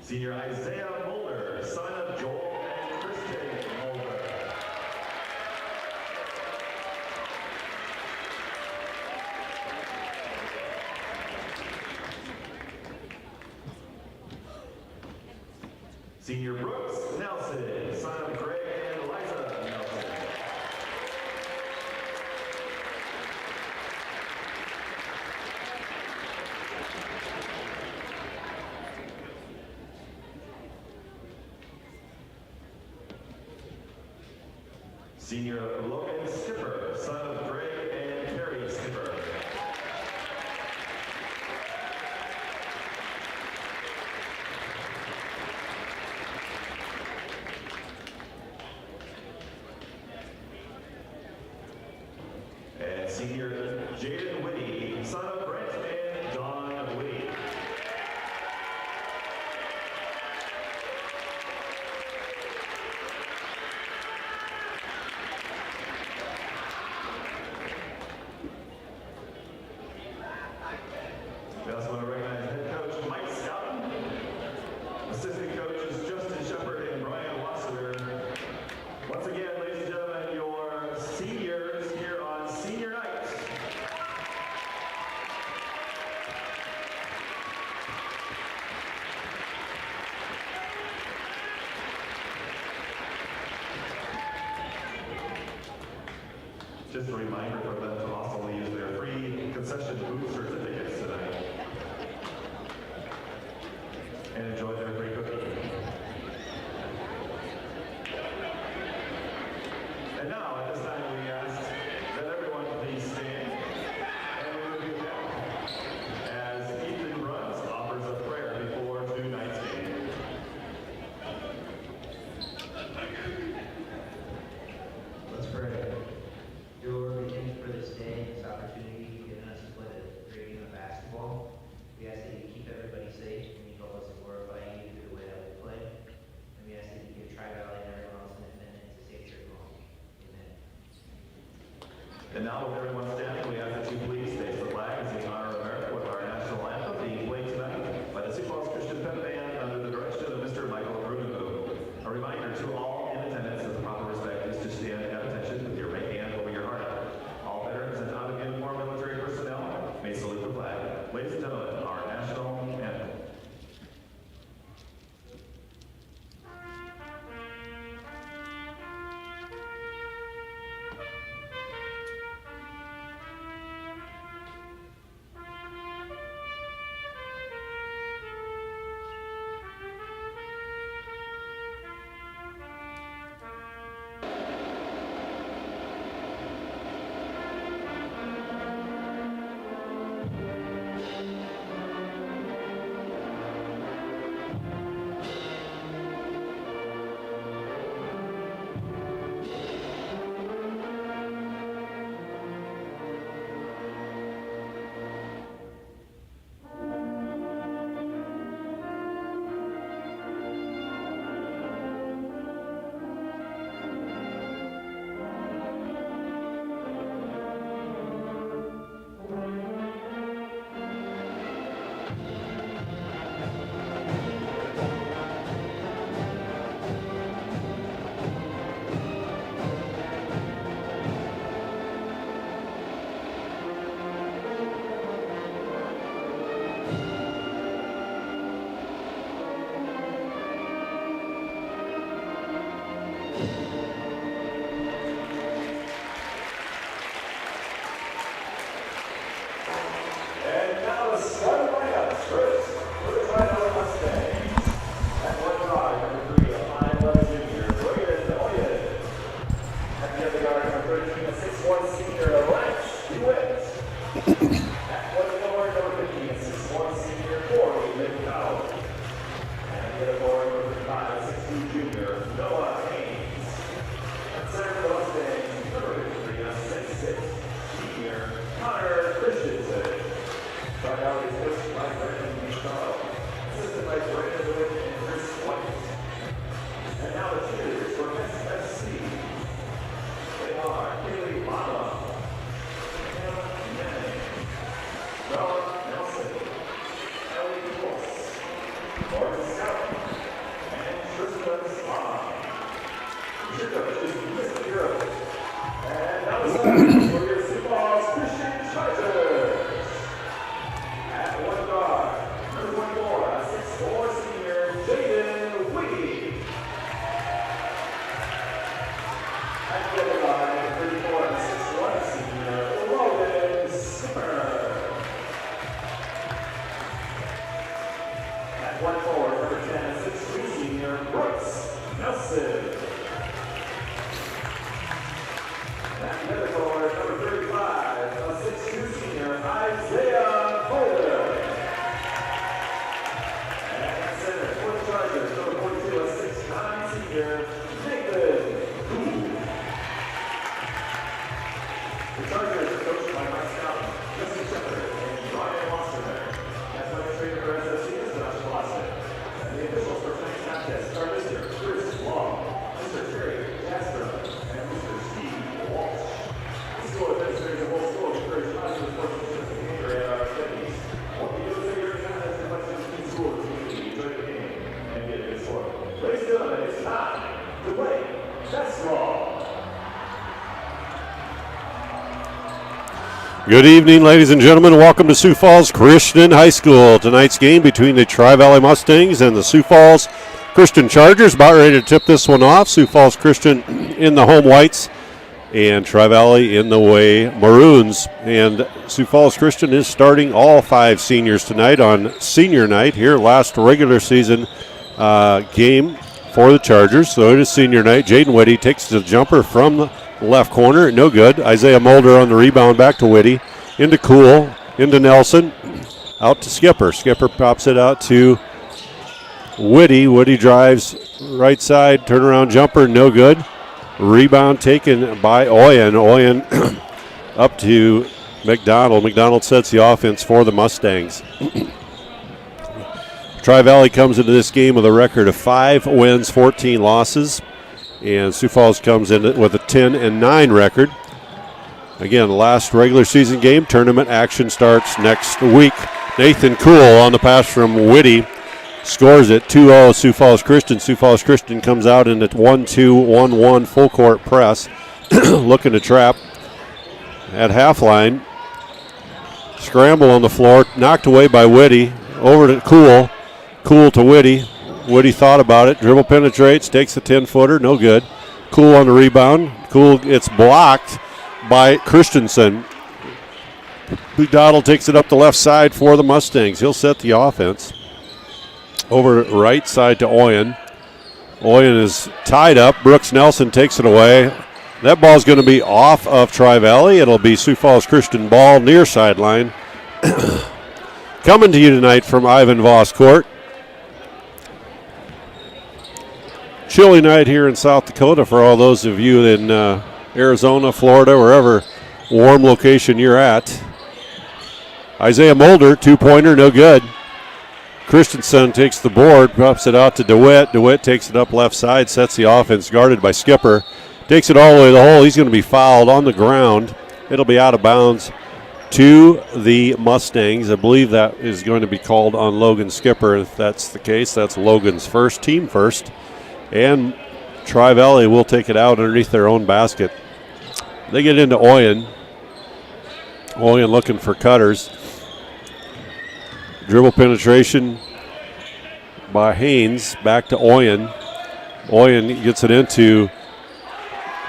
Senior Isaiah Mulder, son of Joel and Kristen Mulder. Senior Brooks Nelson, son of Greg and Eliza Nelson. Senior Logan Skipper, son of Greg and Carrie Skipper. And Senior Jaden Whitty, son of Brent and Dawn Whitty. We also want to recognize head coach Mike Scouten, assistant coaches Justin Shepard and Brian Wasser. Once again, ladies and gentlemen, your seniors here on senior night. Just a reminder for them to also use their free concession booth certificates tonight and enjoy their free cookie. And now, at this time, we ask that everyone please stand and we will be back as Ethan Bruns offers a prayer before tonight's game. Let's pray. Dear Lord, we thank you for this day, this opportunity you've given us to play the great game of basketball. We ask that you keep everybody safe and you help us to glorify you through the way that we play. And we ask that you give Tri-Valley and everyone else in attendance a safe trip home. Amen. And now, with everyone standing, we ask that you please face the flag as we honor America with our national anthem being played tonight by the Sioux Falls Christian Pep Band under the direction of Mr. Michael Rudenboom. A reminder to all in attendance that the proper respect is to stand at attention with your right hand over your heart. All veterans and out-of-uniform military personnel may salute the flag. Ladies and gentlemen, our national anthem. your Sioux Falls Christian Chargers. At one guard, number 24, 6'4" senior Jaden Wiggy. At the other guard, number 34, 6'1" senior Logan Skipper. At 1'4", number 10, 6'3" senior Brooks Nelson. At the other guard, number 35, 6'2" senior Isaiah Holder. And at center, for the Chargers, number 42, 6'9" senior Nathan Cool. The Chargers are coached by Mike Scouten, Justin Shepard, and Ryan Wasserman. Athletic trainer for SSC is Josh Clausen. And the officials for tonight's contest are Mr. Chris Long, Mr. Terry Jasper, and Mr. Steve Walsh. The school administrators of both schools encourage positive sportsmanship behavior at our activities. What we do is figure out how to reflect the school community, enjoy the game, and get a good score. Ladies and gentlemen, it's time to play basketball. Good evening, ladies and gentlemen. Welcome to Sioux Falls Christian High School. Tonight's game between the Tri-Valley Mustangs and the Sioux Falls Christian Chargers. About ready to tip this one off. Sioux Falls Christian in the home whites and Tri-Valley in the away maroons. And Sioux Falls Christian is starting all 5 seniors tonight on senior night here. Last regular season game for the Chargers. So it is senior night. Jaden Whitty takes the jumper from the left corner, no good. Isaiah Mulder on the rebound, back to Whitty, into Cool, into Nelson, out to Skipper. Skipper pops it out to Whitty. Whitty drives right side, turnaround jumper, no good. Rebound taken by Oyen. Oyen up to McDonald. McDonald sets the offense for the Mustangs. Tri-Valley comes into this game with a record of 5 wins, 14 losses. And Sioux Falls comes in with a 10-9 record. Again, last regular season game. Tournament action starts next week. Nathan Cool on the pass from Whitty scores it. 2-0 Sioux Falls Christian. Sioux Falls Christian comes out in a 1-2-1-1 full court press. Looking to trap at half line. Scramble on the floor. Knocked away by Whitty. Over to Cool. Cool to Whitty. Whitty thought about it. Dribble penetrates. Takes a 10-footer. No good. Cool on the rebound. Cool gets blocked by Christensen. McDonald takes it up the left side for the Mustangs. He'll set the offense. Over right side to Oyen. Oyen is tied up. Brooks Nelson takes it away. That ball is going to be off of Tri-Valley. It'll be Sioux Falls Christian ball near sideline. Coming to you tonight from Ivan Voss Court. Chilly night here in South Dakota for all those of you in Arizona, Florida, wherever warm location you're at. Isaiah Mulder, 2-pointer, no good. Christensen takes the board, pops it out to DeWitt. DeWitt takes it up left side, sets the offense, guarded by Skipper. Takes it all the way to the hole. He's going to be fouled on the ground. It'll be out of bounds to the Mustangs. I believe that is going to be called on Logan Skipper. If that's the case, that's Logan's first, team first. And Tri-Valley will take it out underneath their own basket. They get into Oyen. Oyen looking for cutters. Dribble penetration by Haynes. Back to Oyen. Oyen gets it into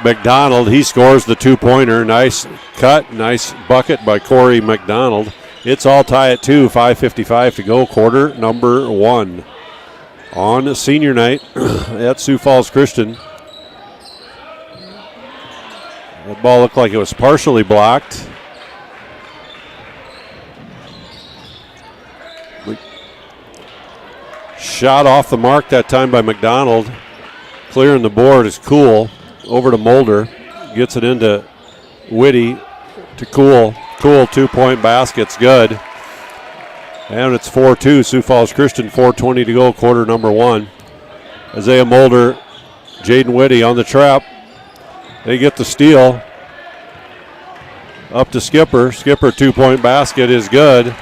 McDonald. He scores the 2-pointer. Nice cut. Nice bucket by Corey McDonald. It's all tie at 2. 5:55 to go. Quarter number 1. On senior night at Sioux Falls Christian. That ball looked like it was partially blocked. Shot off the mark that time by McDonald. Clearing the board is Cool. Over to Mulder. Gets it into Whitty to Cool. Cool 2-point basket's good. And it's 4-2, Sioux Falls Christian, 4:20 to go, quarter number 1. Isaiah Mulder, Jaden Whitty on the trap. They get the steal. Up to Skipper. Skipper 2-point basket is good.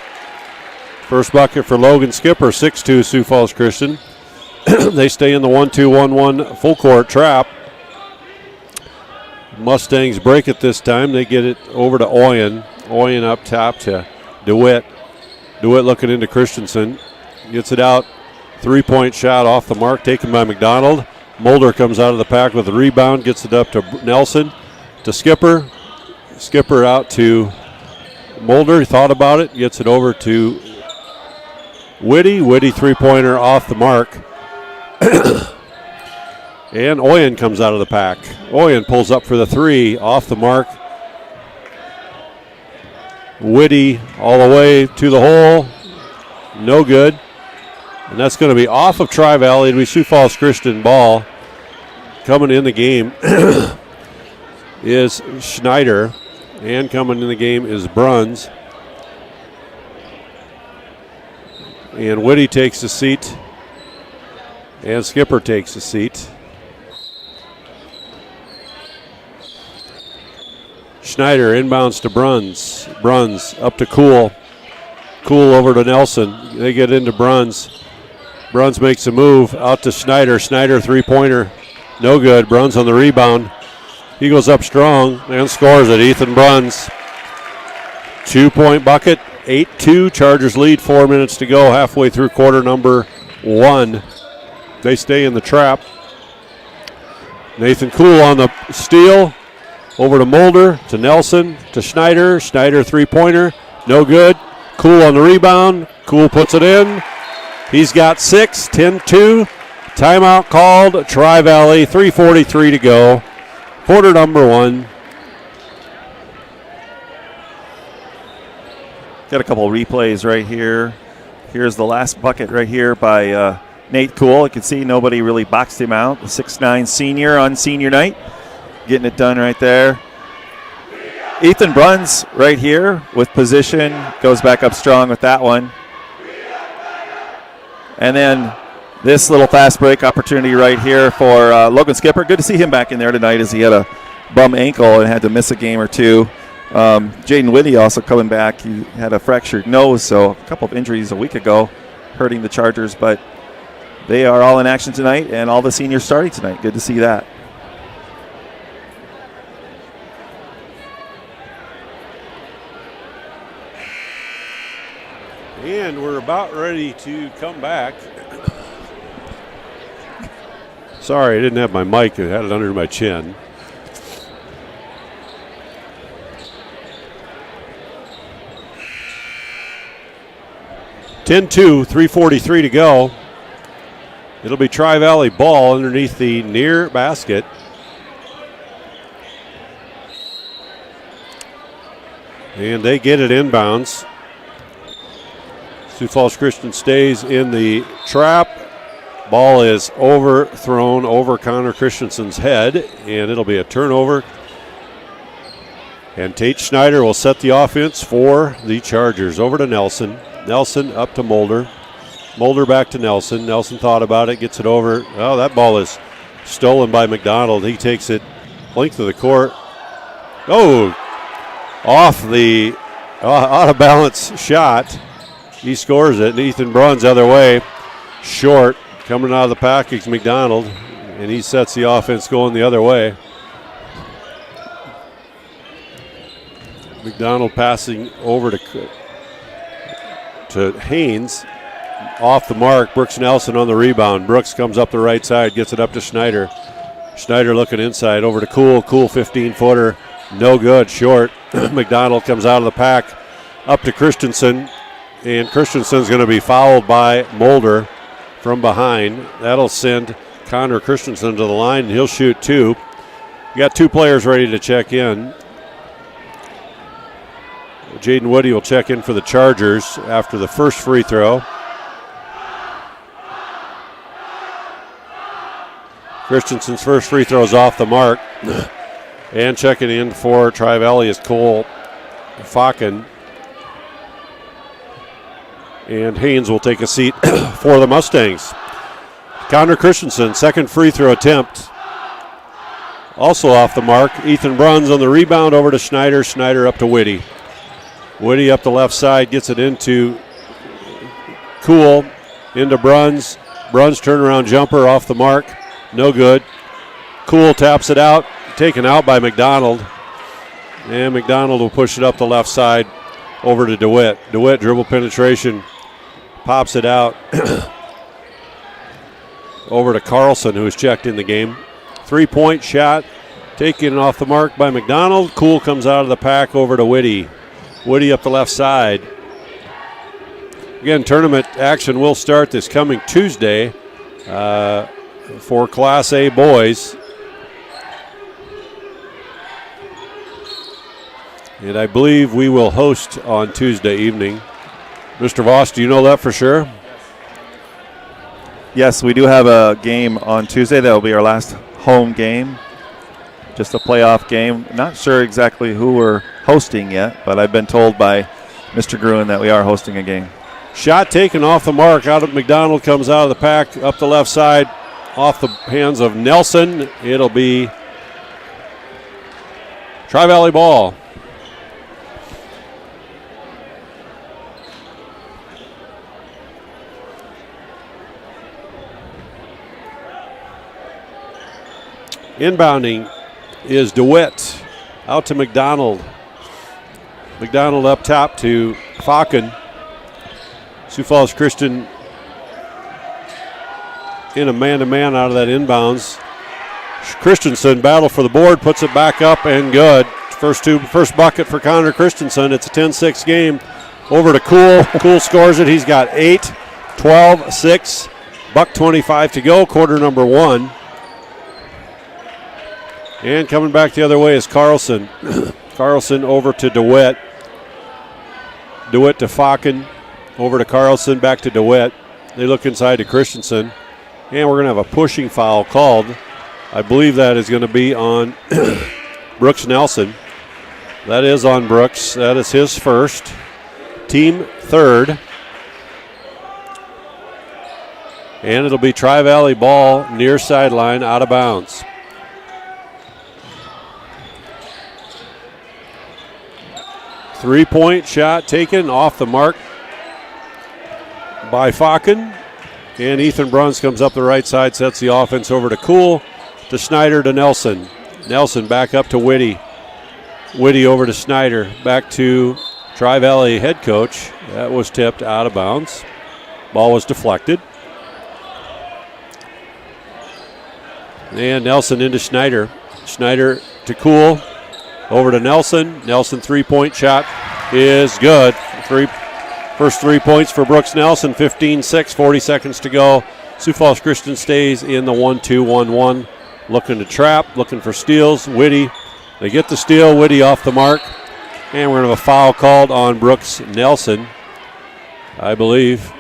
First bucket for Logan Skipper, 6-2 Sioux Falls Christian. They stay in the 1-2-1-1 full court trap. Mustangs break it this time. They get it over to Oyen. Oyen up top to DeWitt. DeWitt looking into Christensen. Gets it out. 3-point shot off the mark taken by McDonald. Mulder comes out of the pack with a rebound. Gets it up to Nelson. To Skipper. Skipper out to Mulder. He thought about it. Gets it over to Whitty. Whitty 3-pointer off the mark. And Oyen comes out of the pack. Oyen pulls up for the 3 off the mark. Whitty all the way to the hole. No good. And that's going to be off of Tri-Valley. It'll be Sioux Falls Christian ball. Coming in the game is Schneider. And coming in the game is Bruns. And Whitty takes a seat. And Skipper takes a seat. Schneider inbounds to Bruns. Bruns up to Cool. Cool over to Nelson. They get into Bruns. Bruns makes a move out to Schneider. Schneider 3-pointer. No good. Bruns on the rebound. He goes up strong and scores it. Ethan Bruns. 2-point bucket. 8-2. Chargers lead. 4 minutes to go. Halfway through quarter number 1. They stay in the trap. Nathan Cool on the steal. Over to Mulder, to Nelson, to Schneider. Schneider 3-pointer, no good. Cool on the rebound. Cool puts it in. He's got 6, 10-2. Timeout called. Tri-Valley, 3:43 to go. Quarter number 1. Got a couple replays right here. Here's the last bucket right here by Nate Cool. You can see nobody really boxed him out. The 6'9" senior on senior night. Getting it done right there. Ethan Bruns right here with position. Goes back up strong with that one. And then this little fast break opportunity right here for Logan Skipper. Good to see him back in there tonight as he had a bum ankle and had to miss a game or two. Jaden Whitty also coming back. He had a fractured nose, so a couple of injuries a week ago hurting the Chargers. But they are all in action tonight, and all the seniors starting tonight. Good to see that. And we're about ready to come back. Sorry, I didn't have my mic. I had it under my chin. (10-2), 3:43 to go. It'll be Tri-Valley ball underneath the near basket. And they get it inbounds. Sioux Falls Christian stays in the trap. Ball is overthrown over Connor Christensen's head, and it'll be a turnover. And Tate Schneider will set the offense for the Chargers. Over to Nelson. Nelson up to Mulder. Mulder back to Nelson. Nelson thought about it, gets it over. Oh, that ball is stolen by McDonald. He takes it length of the court. Oh, off the out of balance shot. He scores it, and Ethan Bruns other way. Short, coming out of the package, McDonald, and he sets the offense going the other way. McDonald passing over to Haynes. Off the mark, Brooks Nelson on the rebound. Brooks comes up the right side, gets it up to Schneider. Schneider looking inside, over to Cool. Cool 15-footer, no good, short. McDonald comes out of the pack, up to Christensen. And Christensen's going to be fouled by Mulder from behind. That'll send Connor Christensen to the line, and he'll shoot 2. You got 2 players ready to check in. Jaden Woody will check in for the Chargers after the first free throw. Christensen's first free throw is off the mark. And checking in for Tri-Valley is Cole Faken. And Haynes will take a seat for the Mustangs. Connor Christensen, second free throw attempt. Also off the mark. Ethan Bruns on the rebound, over to Schneider. Schneider up to Whitty. Whitty up the left side, gets it into Cool, into Bruns. Bruns turnaround jumper off the mark. No good. Cool taps it out. taken out by McDonald. And McDonald will push it up the left side over to DeWitt. DeWitt dribble penetration, pops it out over to Carlson, who is checked in the game. 3-point shot taken off the mark by McDonald. Cool comes out of the pack over to Whitty. Whitty up the left side. Again, tournament action will start this coming Tuesday for Class A boys. And I believe we will host on Tuesday evening. Mr. Voss, do you know that for sure? Yes, we do have a game on Tuesday. That will be our last home game. Just a playoff game. Not sure exactly who we're hosting yet, but I've been told by Mr. Gruen that we are hosting a game. Shot taken off the mark. Out of McDonald comes out of the pack up the left side off the hands of Nelson. It'll be Tri-Valley ball. Inbounding is DeWitt out to McDonald. McDonald up top to Falcon. Sioux Falls Christian in a man-to-man out of that inbounds. Christensen battle for the board, puts it back up and good. First bucket for Connor Christensen. It's a 10-6 game. Over to Cool. Cool scores it. He's got 8, 12, 6, $1.25 to go, quarter number 1. And coming back the other way is Carlson. Carlson over to DeWitt. DeWitt to Falcon. Over to Carlson, back to DeWitt. They look inside to Christensen. And we're going to have a pushing foul called. I believe that is going to be on Brooks Nelson. That is on Brooks. That is his first. Team third. And it'll be Tri-Valley ball near sideline, out of bounds. Three-point shot taken off the mark by Falcon. And Ethan Bruns comes up the right side, sets the offense over to Cool, to Snyder, to Nelson. Nelson back up to Whitty. Whitty over to Snyder. Back to Tri-Valley head coach. That was tipped out of bounds. Ball was deflected. And Nelson into Snyder. Snyder to Cool. Over to Nelson. Nelson three-point shot is good. First 3 points for Brooks Nelson. 15-6, 40 seconds to go. Sioux Falls Christian stays in the 1-2-1-1. Looking to trap, looking for steals. Whitty, they get the steal. Whitty off the mark. And we're going to have a foul called on Brooks Nelson, I believe.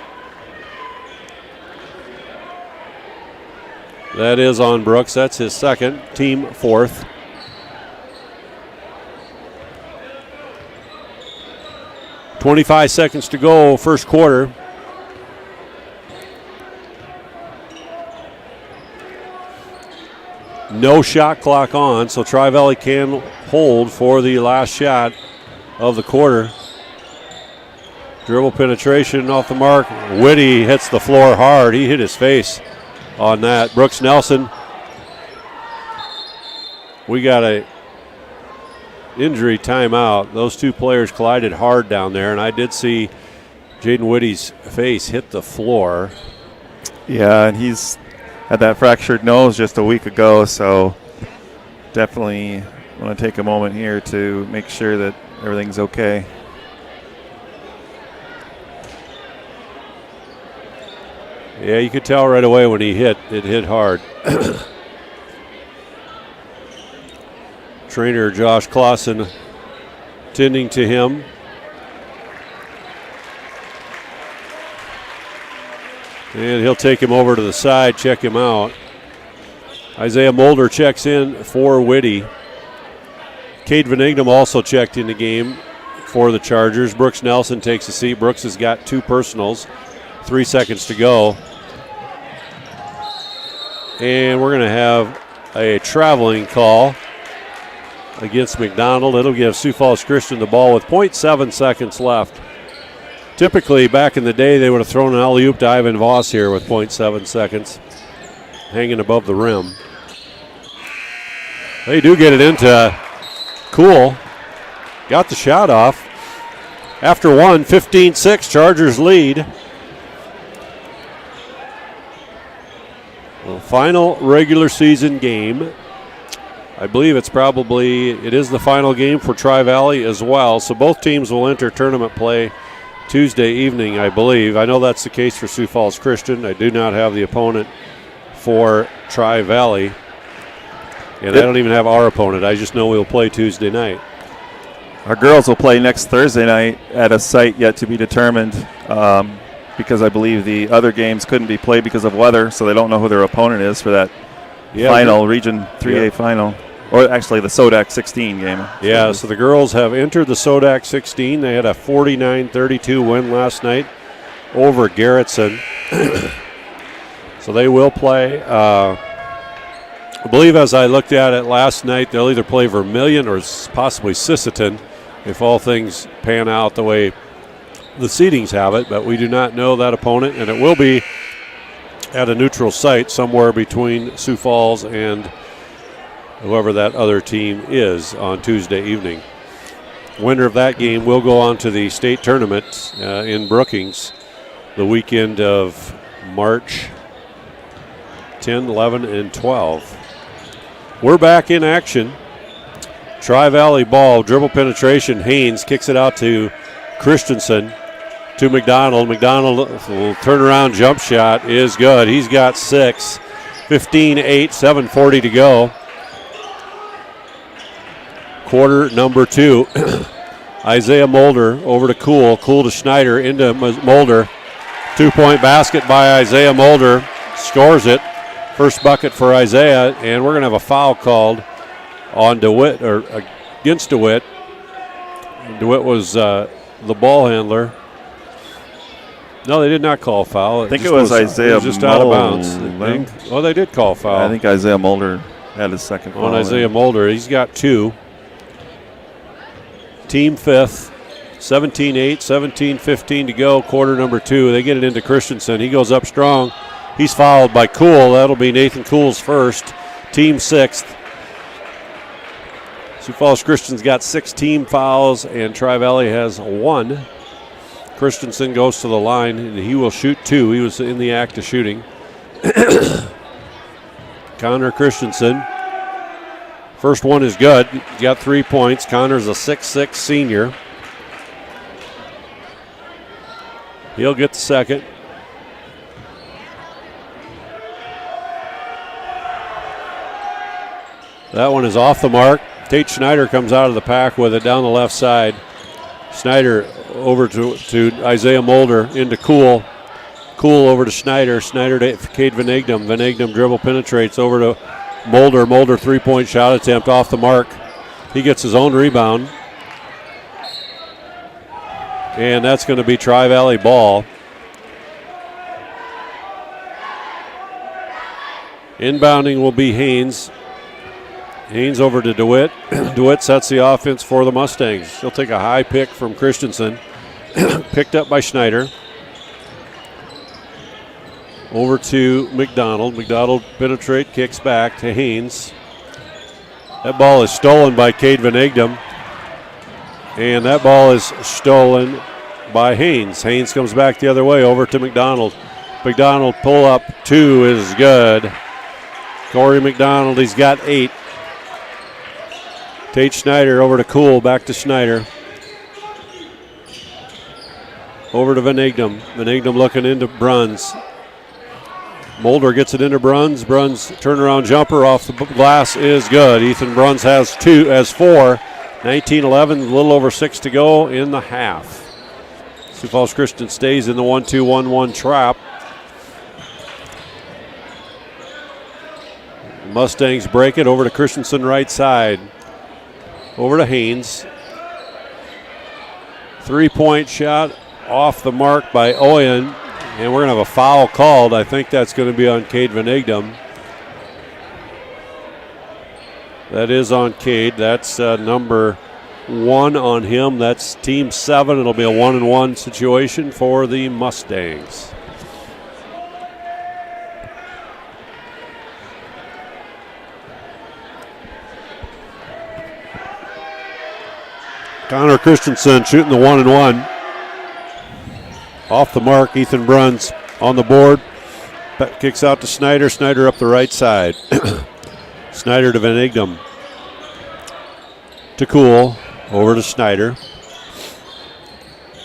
That is on Brooks. That's his second, team fourth. 25 seconds to go, first quarter. No shot clock on, so Tri-Valley can hold for the last shot of the quarter. Dribble penetration off the mark. Whitty hits the floor hard. He hit his face on that. Brooks Nelson. We got a injury timeout. Those two players collided hard down there, and I did see Jaden Whitty's face hit the floor. Yeah, and he's had that fractured nose just a week ago, so definitely want to take a moment here to make sure that everything's okay. Yeah, you could tell right away when he hit. It hit hard. Trainer Josh Clausen tending to him. And he'll take him over to the side, check him out. Isaiah Mulder checks in for Whitty. Cade Van Ignam also checked in the game for the Chargers. Brooks Nelson takes a seat. Brooks has got 2 personals. 3 seconds to go. And we're going to have a traveling call against McDonald. It'll give Sioux Falls Christian the ball with 0.7 seconds left. Typically, back in the day, they would have thrown an alley-oop to Ivan Voss here with 0.7 seconds hanging above the rim. They do get it into Cool. Got the shot off. After one, 15-6, Chargers lead. Well, final regular season game. I believe it is the final game for Tri-Valley as well. So both teams will enter tournament play Tuesday evening, I believe. I know that's the case for Sioux Falls Christian. I do not have the opponent for Tri-Valley. And I don't even have our opponent. I just know we'll play Tuesday night. Our girls will play next Thursday night at a site yet to be determined because I believe the other games couldn't be played because of weather, so they don't know who their opponent is for that final, Region 3A final. Or actually the SODAC 16 game. Yeah, so the girls have entered the SODAC 16. They had a 49-32 win last night over Garrettson. So they will play. I believe as I looked at it last night, they'll either play Vermilion or possibly Sisseton if all things pan out the way the seedings have it. But we do not know that opponent, and it will be at a neutral site somewhere between Sioux Falls and whoever that other team is on Tuesday evening. Winner of that game will go on to the state tournament in Brookings the weekend of March 10, 11, and 12. We're back in action. Tri-Valley ball, dribble penetration. Haynes kicks it out to Christensen, to McDonald. McDonald will turn around jump shot is good. He's got 6. 15-8, 7:40 to go. Quarter number 2. Isaiah Mulder over to Cool. Cool to Schneider into Mulder. 2-point basket by Isaiah Mulder. Scores it. First bucket for Isaiah, and we're going to have a foul called on DeWitt, or against DeWitt. DeWitt was the ball handler. No, they did not call a foul. I think it was Isaiah It was just out of bounds. Oh, they did call a foul. I think Isaiah Mulder had his second foul. On Isaiah Mulder. He's got 2. Team 5th. 17-8, 17-15 to go. Quarter number 2. They get it into Christensen. He goes up strong. He's fouled by Cool. That'll be Nathan Cool's first. Team 6th. Sioux Falls Christian's got 6 team fouls, and Tri-Valley has 1. Christensen goes to the line, and he will shoot 2. He was in the act of shooting. Connor Christensen. First one is good. He's got 3 points. Connor's a 6'6 senior. He'll get the second. That one is off the mark. Tate Schneider comes out of the pack with it down the left side. Schneider over to Isaiah Mulder into Cool. Cool over to Schneider. Schneider to Cade Van Egdom. Van Egdom dribble penetrates over to Mulder. Mulder 3-point shot attempt off the mark. He gets his own rebound. And that's going to be Tri-Valley ball. Inbounding will be Haynes. Haynes over to DeWitt. DeWitt sets the offense for the Mustangs. He'll take a high pick from Christensen. Picked up by Schneider. Over to McDonald. McDonald penetrate, kicks back to Haynes. That ball is stolen by Cade Van Egdom. And that ball is stolen by Haynes. Haynes comes back the other way over to McDonald. McDonald pull up 2 is good. Corey McDonald, he's got 8. Tate Schneider over to Cool, back to Schneider. Over to Van Egdom. Van Egdom looking into Bruns. Mulder gets it into Bruns. Bruns turnaround jumper off the glass is good. Ethan Bruns has 4. 19-11, a little over 6 to go in the half. Sioux Falls Christian stays in the 1-2-1-1 trap. Mustangs break it over to Christensen right side. Over to Haynes. 3-point shot off the mark by Oyen. And we're going to have a foul called. I think that's going to be on Cade Van Egdom. That is on Cade. That's number 1 on him. That's team 7. It'll be a 1-and-1 situation for the Mustangs. Connor Christensen shooting the 1-and-1. Off the mark, Ethan Bruns on the board. Kicks out to Snyder. Snyder up the right side. Snyder to Van Igdam. To Cool. Over to Snyder.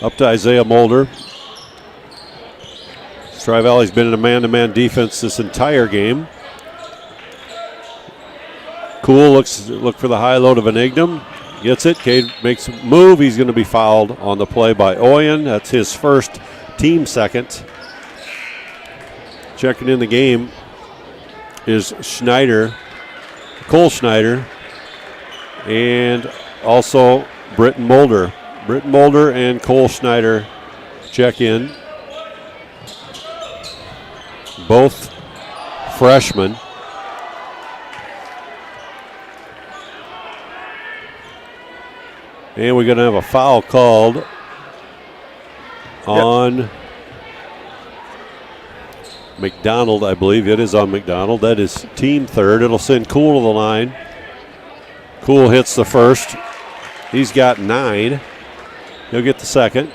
Up to Isaiah Mulder. Tri-Valley's been in a man-to-man defense this entire game. Cool look for the high-low to Van Igdam. Gets it. Cade makes a move. He's going to be fouled on the play by Oyen. That's his first, team second. Checking in the game is Schneider, Cole Schneider, and also Britton Mulder. Britton Mulder and Cole Schneider check in. Both freshmen. And we're going to have a foul called on McDonald, I believe. It is on McDonald. That is team third. It'll send Cool to the line. Cool hits the first. He's got 9. He'll get the second.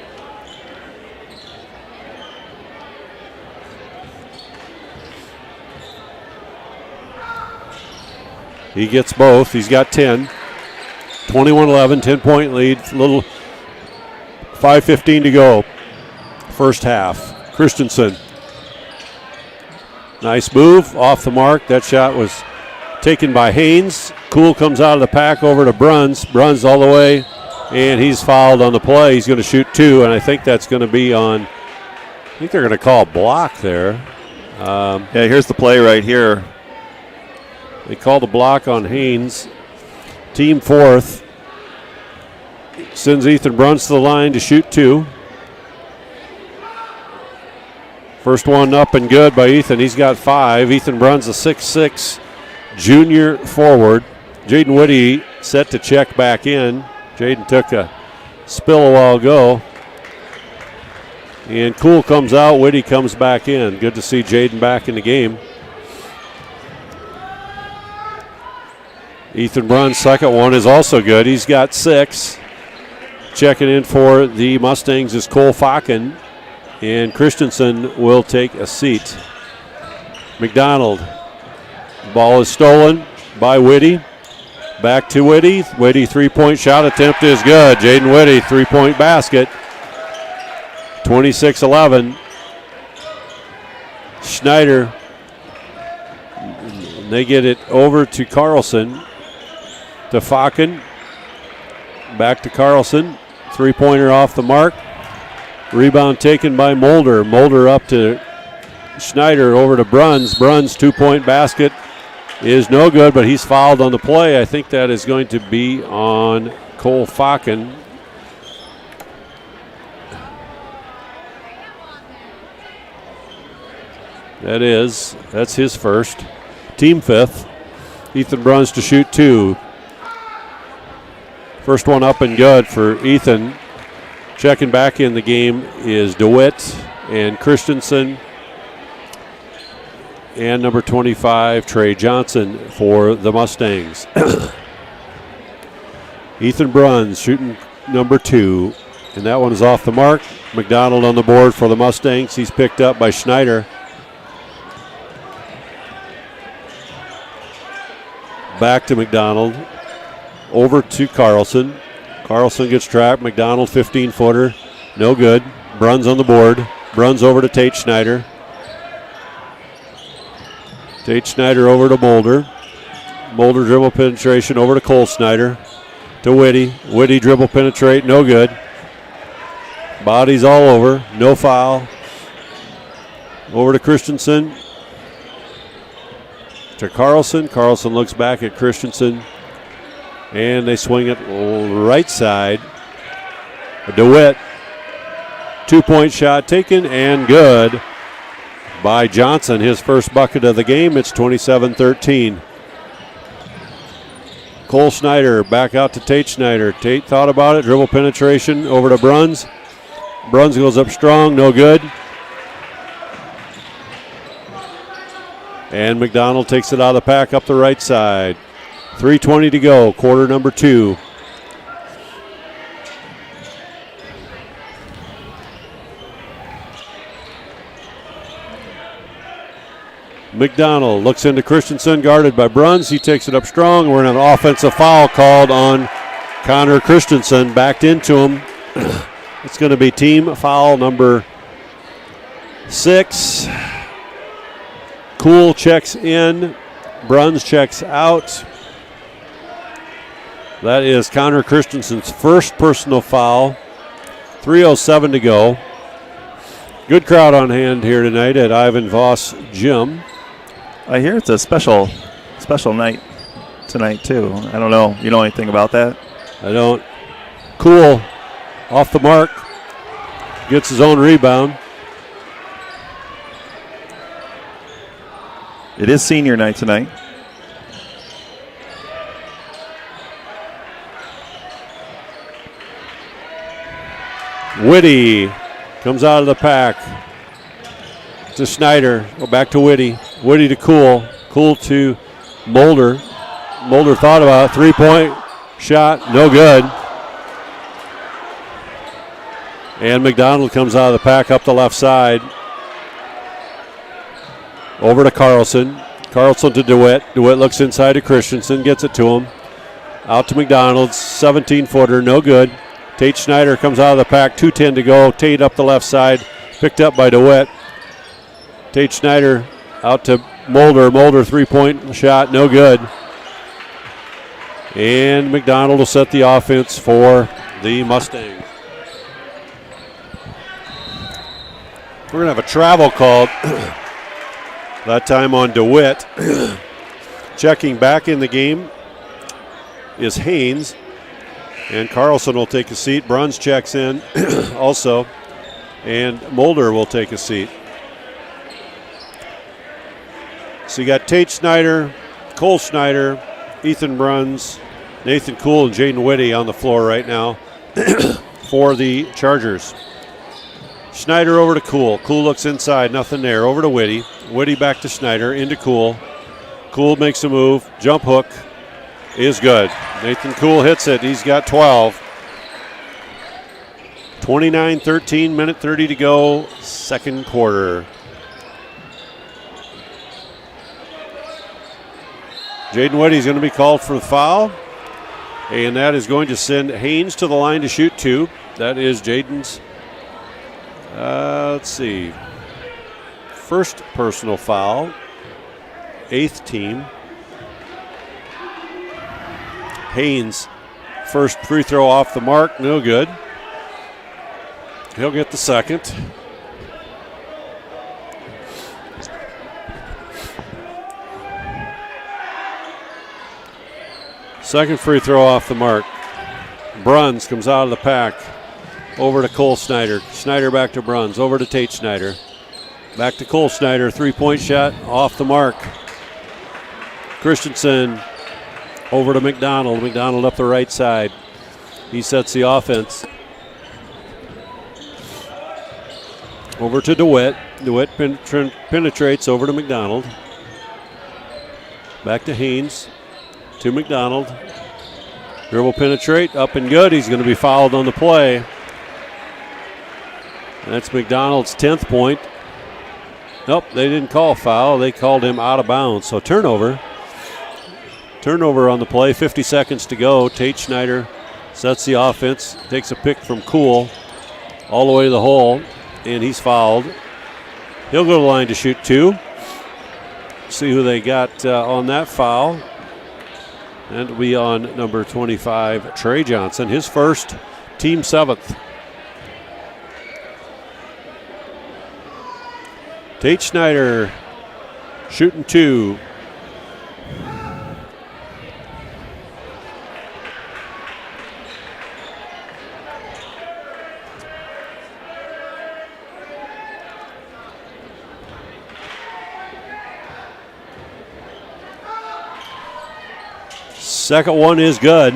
He gets both. He's got 10. 21-11, 10-point lead. Little 5:15 to go. First half. Christensen. Nice move. Off the mark. That shot was taken by Haynes. Cool comes out of the pack over to Bruns. Bruns all the way. And he's fouled on the play. He's going to shoot 2, and I think that's going to be on. I think they're going to call a block there. Yeah, here's the play right here. They called a block on Haynes. Team fourth. Sends Ethan Bruns to the line to shoot 2. First one up and good by Ethan. He's got 5. Ethan Bruns, a 6'6" junior forward. Jaden Whitty set to check back in. Jaden took a spill a while ago. And Cool comes out. Whitty comes back in. Good to see Jaden back in the game. Ethan Bruns' second one is also good. He's got 6. Checking in for the Mustangs is Cole Faken. And Christensen will take a seat. McDonald. Ball is stolen by Whitty. Back to Whitty. Whitty 3-point shot attempt is good. Jaden Whitty 3-point basket. 26-11. Schneider. They get it over to Carlson. To Faken. Back to Carlson. 3-pointer off the mark. Rebound taken by Mulder. Mulder up to Schneider over to Bruns. Bruns 2-point basket is no good, but he's fouled on the play. I think that is going to be on Cole Faken. That's his first. Team fifth. Ethan Bruns to shoot 2. First one up and good for Ethan. Checking back in the game is DeWitt and Christensen. And number 25, Trey Johnson for the Mustangs. Ethan Bruns shooting number 2. And that one is off the mark. McDonald on the board for the Mustangs. He's picked up by Schneider. Back to McDonald. Over to Carlson. Carlson gets trapped. McDonald 15-footer. No good. Bruns on the board. Bruns over to Tate Schneider. Tate Schneider over to Mulder. Mulder dribble penetration over to Cole Schneider. To Whitty. Whitty dribble penetrate. No good. Bodies all over. No foul. Over to Christensen. To Carlson. Carlson looks back at Christensen. And they swing it right side. DeWitt. 2-point shot taken and good by Johnson. His first bucket of the game. It's 27-13. Cole Schneider back out to Tate Schneider. Tate thought about it. Dribble penetration over to Bruns. Bruns goes up strong. No good. And McDonald takes it out of the pack up the right side. 3:20 to go, quarter number 2. McDonald looks into Christensen, guarded by Bruns. He takes it up strong. We're in an offensive foul called on Connor Christensen. Backed into him. It's going to be team foul number 6. Cool checks in. Bruns checks out. That is Connor Christensen's first personal foul. 3:07 to go. Good crowd on hand here tonight at Ivan Voss Gym. I hear it's a special night tonight too. I don't know. You know anything about that? I don't. Cool off the mark. Gets his own rebound. It is senior night tonight. Whitty comes out of the pack to Snyder. Go back to Whitty. Whitty to Cool. Cool to Mulder. Mulder thought about it. 3-point shot. No good. And McDonald comes out of the pack up the left side. Over to Carlson. Carlson to DeWitt. DeWitt looks inside to Christensen. Gets it to him. Out to McDonald. 17-footer. No good. Tate Schneider comes out of the pack. 2:10 to go. Tate up the left side. Picked up by DeWitt. Tate Schneider out to Mulder. Mulder 3-point shot. No good. And McDonald will set the offense for the Mustangs. We're going to have a travel called. That time on DeWitt. Checking back in the game is Haynes. And Carlson will take a seat. Bruns checks in also. And Mulder will take a seat. So you got Tate Schneider, Cole Schneider, Ethan Bruns, Nathan Cool, and Jaden Whitty on the floor right now for the Chargers. Schneider over to Cool. Cool looks inside, nothing there. Over to Whitty. Whitty back to Schneider, into Cool. Cool makes a move. Jump hook is good. Nathan Cool hits it. He's got 12. 29-13, minute 30 to go, second quarter. Jaden Whitty's going to be called for the foul. And that is going to send Haynes to the line to shoot 2. That is Jaden's, let's see, first personal foul, 8th team. Haynes, first free throw off the mark, no good. He'll get the second. Second free throw off the mark. Bruns comes out of the pack. Over to Cole Schneider. Schneider back to Bruns. Over to Tate Schneider. Back to Cole Schneider. 3-point shot off the mark. Christensen over to McDonald. McDonald up the right side. He sets the offense. Over to DeWitt. DeWitt penetrates over to McDonald. Back to Haynes. To McDonald. Dribble penetrate. Up and good. He's going to be fouled on the play. That's McDonald's 10th point. Nope, they didn't call a foul. They called him out of bounds. So turnover. Turnover on the play. 50 seconds to go. Tate Schneider sets the offense. Takes a pick from Cool all the way to the hole. And he's fouled. He'll go to the line to shoot 2. See who they got on that foul. And it'll be on number 25, Trey Johnson. His first, team 7th. Tate Schneider shooting 2. Second one is good.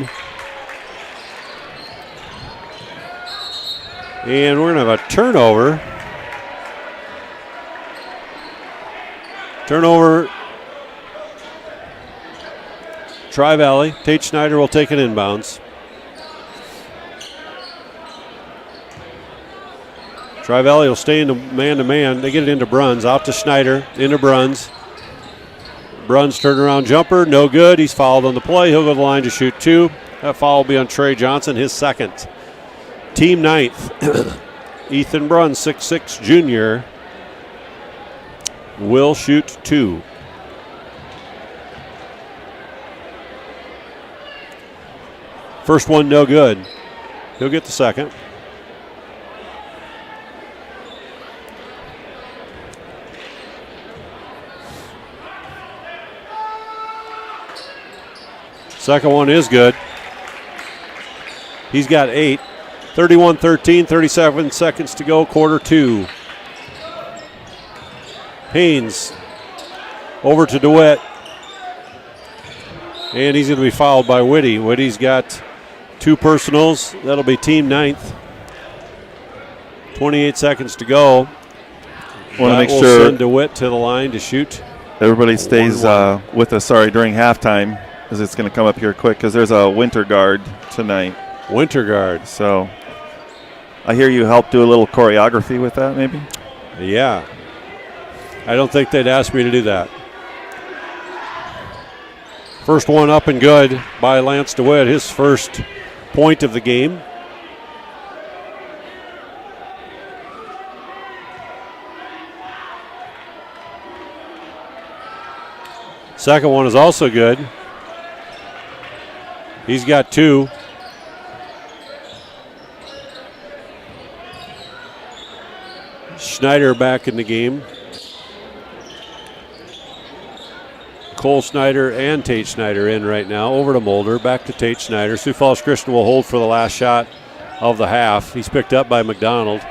And we're going to have a turnover. Turnover. Tri-Valley. Tate Schneider will take it inbounds. Tri-Valley will stay into man-to-man. They get it into Bruns. Out to Schneider. Into Bruns. Bruns turnaround jumper, no good. He's fouled on the play. He'll go to the line to shoot 2. That foul will be on Trey Johnson, his second. Team 9th, Ethan Bruns, 6'6", junior, will shoot 2. First one, no good. He'll get the second. Second one is good. He's got 8. 31-13, 37 seconds to go, quarter 2. Haynes over to DeWitt. And he's going to be fouled by Whitty. Whitty's got 2 personals. That'll be team 9th. 28 seconds to go. Want to make will sure send DeWitt to the line to shoot. everybody stays with us, during halftime, as it's going to come up here quick, because there's a winter guard tonight. Winter guard. So I hear you helped do a little choreography with that, maybe? Yeah. I don't think they'd ask me to do that. First one up and good by Lance DeWitt, his first point of the game. Second one is also good. He's got 2. Schneider back in the game. Cole Schneider and Tate Schneider in right now. Over to Mulder, back to Tate Schneider. Sioux Falls Christian will hold for the last shot of the half. He's picked up by McDonald.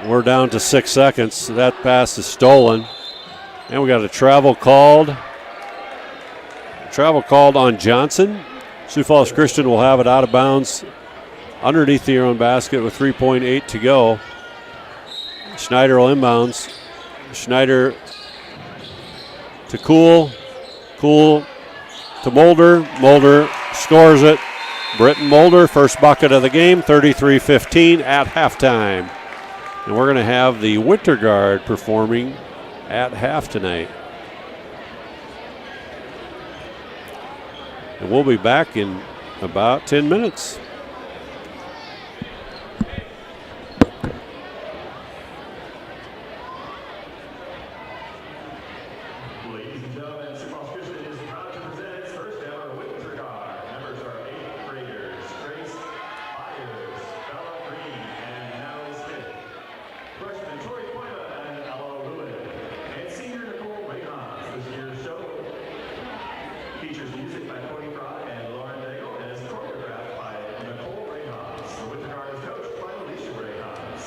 We're down to 6 seconds. That pass is stolen. And we got a travel called. Travel called on Johnson. Sioux Falls Christian will have it out of bounds underneath their own basket with 3.8 to go. Schneider will inbounds. Schneider to Cool. Cool to Mulder. Mulder scores it. Britton Mulder, first bucket of the game, 33-15 at halftime. And we're going to have the Winter Guard performing at half tonight. And we'll be back in about 10 minutes. Ladies and gentlemen, Sioux Falls Christian is proud to present its first ever Winter Guard. Members are 8th graders, Grace Byers, Bella Green, and Natalie Smith. Freshmen Tori Coyma and Ella Lewin. And senior Nicole Rayhans. This year's show features music by Cody Frog and Lauren Daigle and is choreographed by Nicole Rayhans. The Winter Guard is coached by Alicia Rayhans.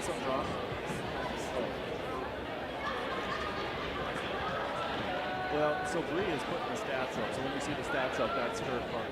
something wrong? Well, so Bree is putting the stats up. So when you see the stats up, that's her part.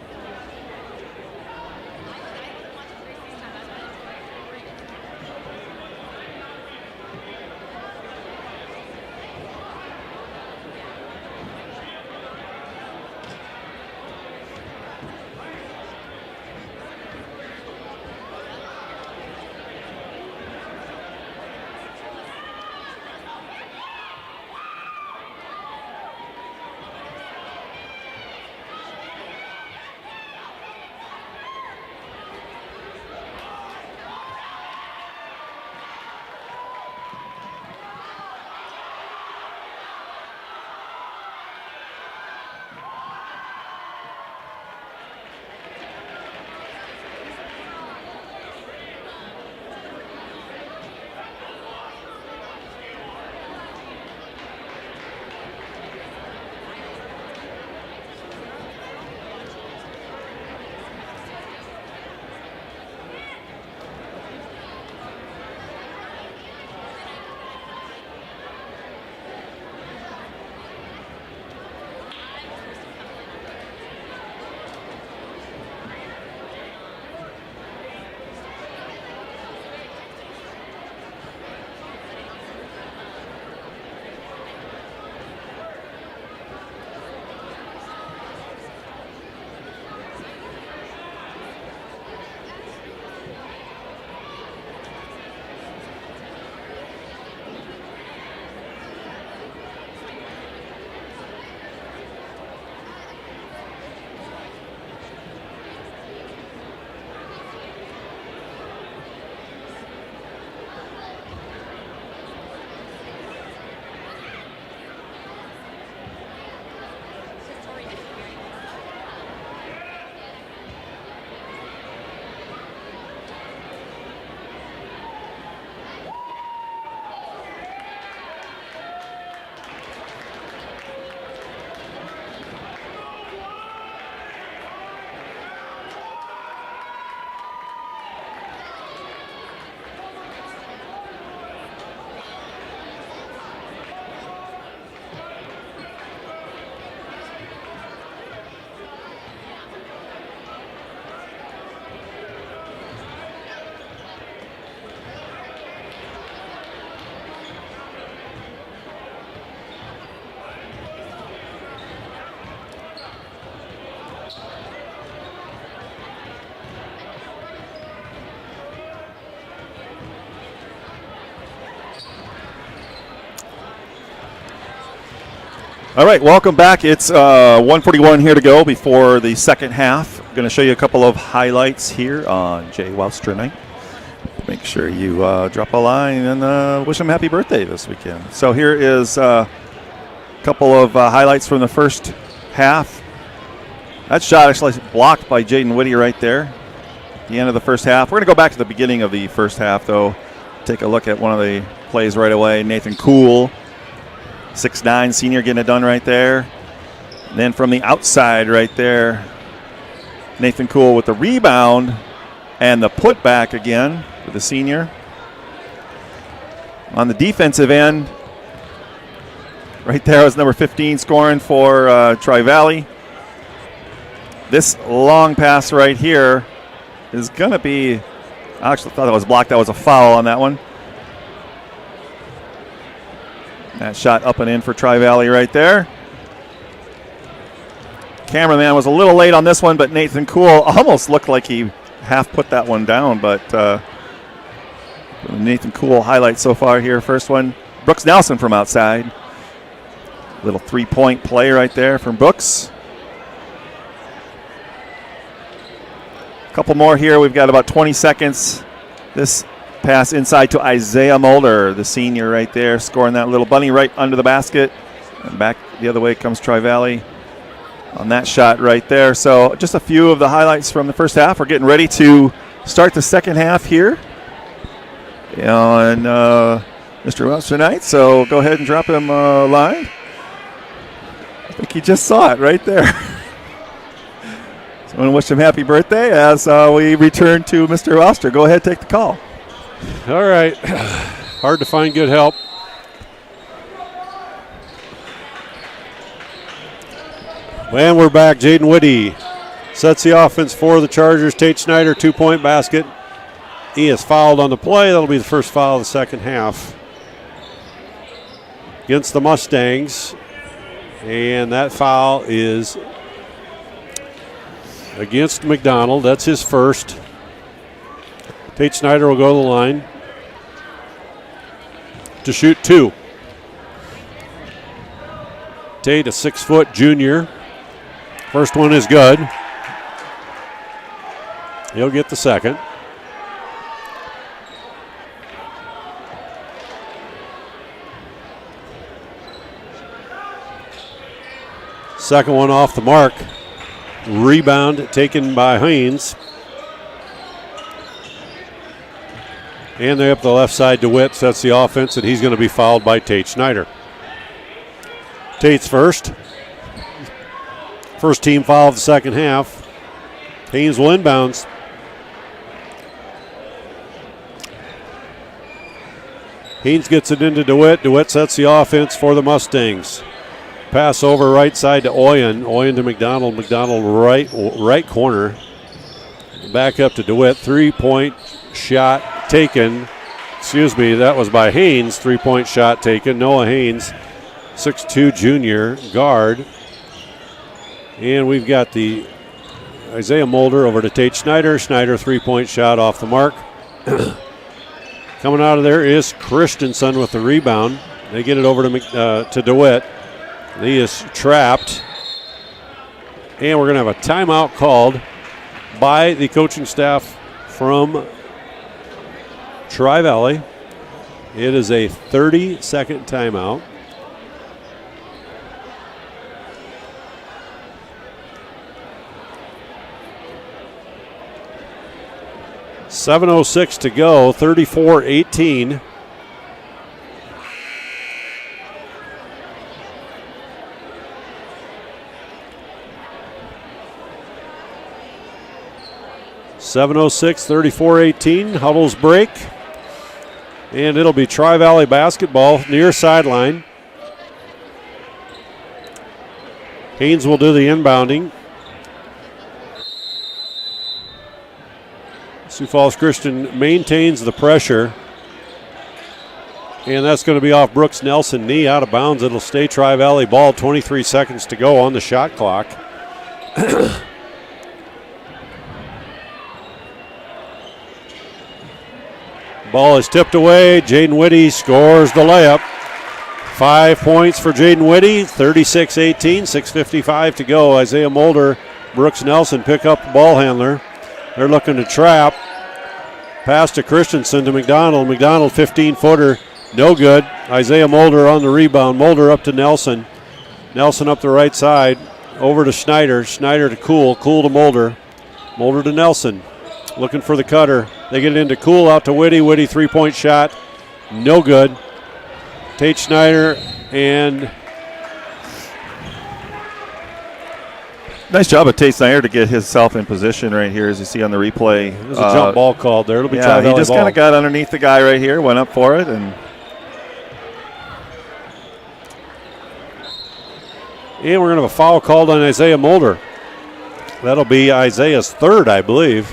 All right, welcome back. It's 1:41 here to go before the second half. I'm going to show you a couple of highlights here on Jay Wowster Night. Make sure you drop a line and wish him happy birthday this weekend. So here is a couple of highlights from the first half. That shot actually blocked by Jaden Whitty right there at the end of the first half. We're going to go back to the beginning of the first half, though. Take a look at one of the plays right away. Nathan Kuhl, 6'9", senior, getting it done right there. And then from the outside right there, Nathan Kuhl with the rebound and the putback again for the senior. On the defensive end, right there was number 15 scoring for Tri-Valley. This long pass right here is going to be, I actually thought that was blocked. That was a foul on that one. That shot up and in for Tri-Valley right there. Cameraman was a little late on this one, but Nathan Kuhl almost looked like he half put that one down. But Nathan Kuhl highlight so far here. First one, Brooks Nelson from outside. Little three-point play right there from Brooks. A couple more here. We've got about 20 seconds. This pass inside to Isaiah Mulder, the senior right there, scoring that little bunny right under the basket. And back the other way comes Tri-Valley on that shot right there. So just a few of the highlights from the first half. We're getting ready to start the second half here on Mr. Wowster Night. So go ahead and drop him a line. I think he just saw it right there. So I want to wish him happy birthday as we return to Mr. Wowster. Go ahead, take the call. All right. Hard to find good help. And we're back. Jaden Whitty sets the offense for the Chargers. Tate Schneider, 2-point basket. He is fouled on the play. That'll be the first foul of the second half against the Mustangs. And that foul is against McDonald. That's his first. Tate Schneider will go to the line to shoot 2. Tate, a 6-foot junior. First one is good. He'll get the second. Second one off the mark. Rebound taken by Haynes. And they're up the left side. DeWitt sets the offense, and he's going to be fouled by Tate Schneider. Tate's first. First team foul of the second half. Haynes will inbounds. Haynes gets it into DeWitt. DeWitt sets the offense for the Mustangs. Pass over right side to Oyen. Oyen to McDonald. McDonald right corner. Back up to DeWitt. 3-point shot taken. Excuse me, that was by Haynes. 3-point shot taken. Noah Haynes, 6'2" junior guard. And we've got the Isaiah Mulder over to Tate Schneider. Schneider, 3-point shot off the mark. Coming out of there is Christensen with the rebound. They get it over to DeWitt. He is trapped. And we're going to have a timeout called by the coaching staff from Tri-Valley. It is a 30-second timeout. .706 to go, 34-18. .706, 34-18. Huddles break. And it'll be Tri-Valley basketball near sideline. Haynes will do the inbounding. Sioux Falls Christian maintains the pressure. And that's going to be off Brooks Nelson. Knee out of bounds. It'll stay Tri-Valley ball. 23 seconds to go on the shot clock. Ball is tipped away. Jaden Whitty scores the layup. 5 points for Jaden Whitty. 36-18. 6:55 to go. Isaiah Mulder, Brooks Nelson pick up the ball handler. They're looking to trap. Pass to Christensen to McDonald. McDonald, 15-footer, no good. Isaiah Mulder on the rebound. Mulder up to Nelson. Nelson up the right side. Over to Schneider. Schneider to Cool. Cool to Mulder. Mulder to Nelson. Looking for the cutter. They get it into Cool, out to Whitty. Whitty, 3-point shot, no good. Tate Schneider and... Nice job of Tate Snyder to get himself in position right here, as you see on the replay. There's a jump ball called there. It'll be he just kind of got underneath the guy right here, went up for it, and we're going to have a foul called on Isaiah Mulder. That'll be Isaiah's third, I believe.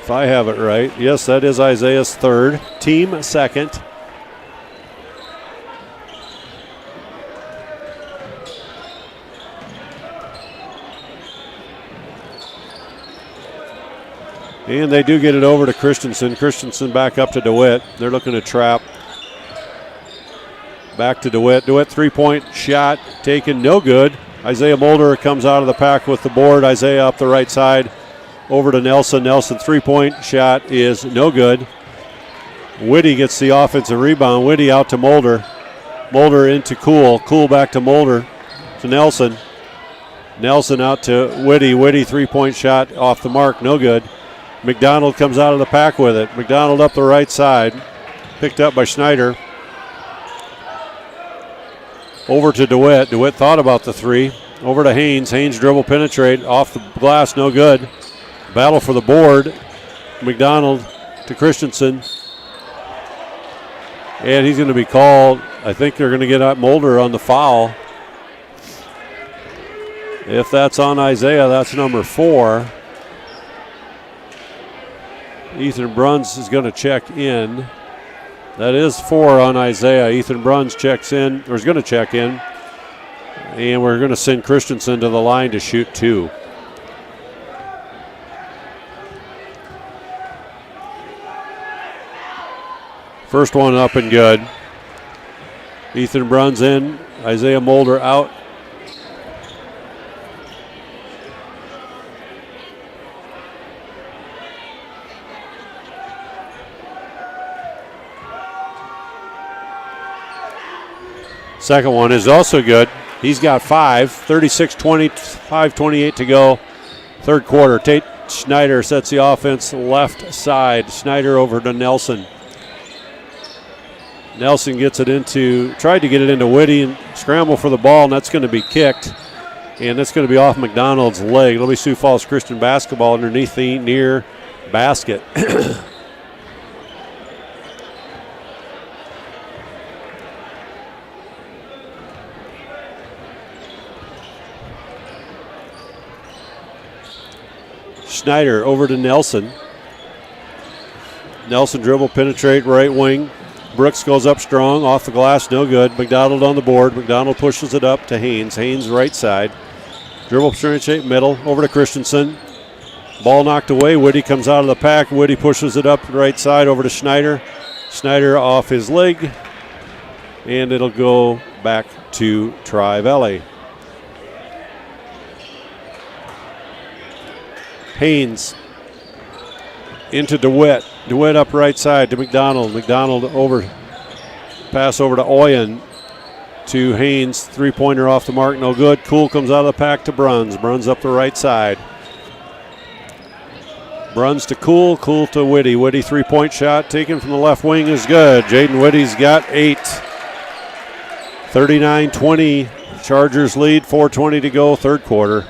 If I have it right. Yes, that is Isaiah's third. Team second. And they do get it over to Christensen. Christensen back up to DeWitt. They're looking to trap. Back to DeWitt. DeWitt, 3-point shot taken, no good. Isaiah Mulder comes out of the pack with the board. Isaiah up the right side. Over to Nelson. Nelson, 3-point shot is no good. Whitty gets the offensive rebound. Whitty out to Mulder. Mulder into Cool. Cool back to Mulder. To Nelson. Nelson out to Whitty. Whitty, 3-point shot off the mark, no good. McDonald comes out of the pack with it. McDonald up the right side. Picked up by Schneider. Over to DeWitt. DeWitt thought about the three. Over to Haynes. Haynes dribble penetrate. Off the glass, no good. Battle for the board. McDonald to Christensen. And he's going to be called. I think they're going to get at Mulder on the foul. If that's on Isaiah, that's number 4. Ethan Bruns is going to check in. That is 4 on Isaiah. Ethan Bruns checks in, or is going to check in. And we're going to send Christensen to the line to shoot 2. First one up and good. Ethan Bruns in, Isaiah Mulder out. Second one is also good. He's got 5, 36-20, 5:28 to go. Third quarter. Tate Schneider sets the offense left side. Schneider over to Nelson. Nelson gets it tried to get it into Whitty and scramble for the ball, and that's going to be kicked. And that's going to be off McDonald's leg. It'll be Sioux Falls Christian basketball underneath the near basket. Schneider over to Nelson. Nelson dribble, penetrate, right wing. Brooks goes up strong, off the glass, no good. McDonald on the board. McDonald pushes it up to Haynes. Haynes right side. Dribble, penetrate, middle, over to Christensen. Ball knocked away. Whitty comes out of the pack. Whitty pushes it up right side over to Schneider. Schneider off his leg. And it'll go back to Tri-Valley. Haynes into DeWitt. DeWitt up right side to McDonald. McDonald pass over to Oyen to Haynes. Three-pointer off the mark, no good. Cool comes out of the pack to Bruns. Bruns up the right side. Bruns to Cool. Cool to Whitty. Whitty three-point shot taken from the left wing is good. Jaden Whitty's got 8. 39-20. Chargers lead. 4:20 to go. Third quarter.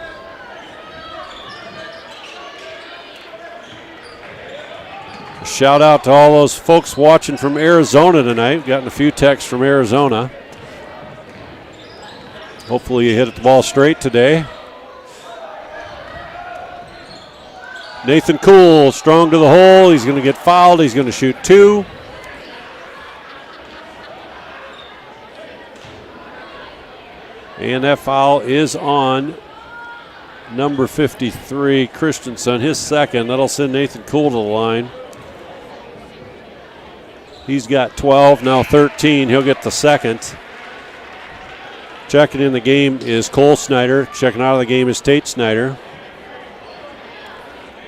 Shout out to all those folks watching from Arizona tonight. We've gotten a few texts from Arizona. Hopefully you hit the ball straight today. Nathan Cool, strong to the hole. He's going to get fouled. He's going to shoot 2. And that foul is on number 53, Christensen, his second. That'll send Nathan Cool to the line. He's got 12, now 13. He'll get the second. Checking in the game is Cole Snyder. Checking out of the game is Tate Snyder.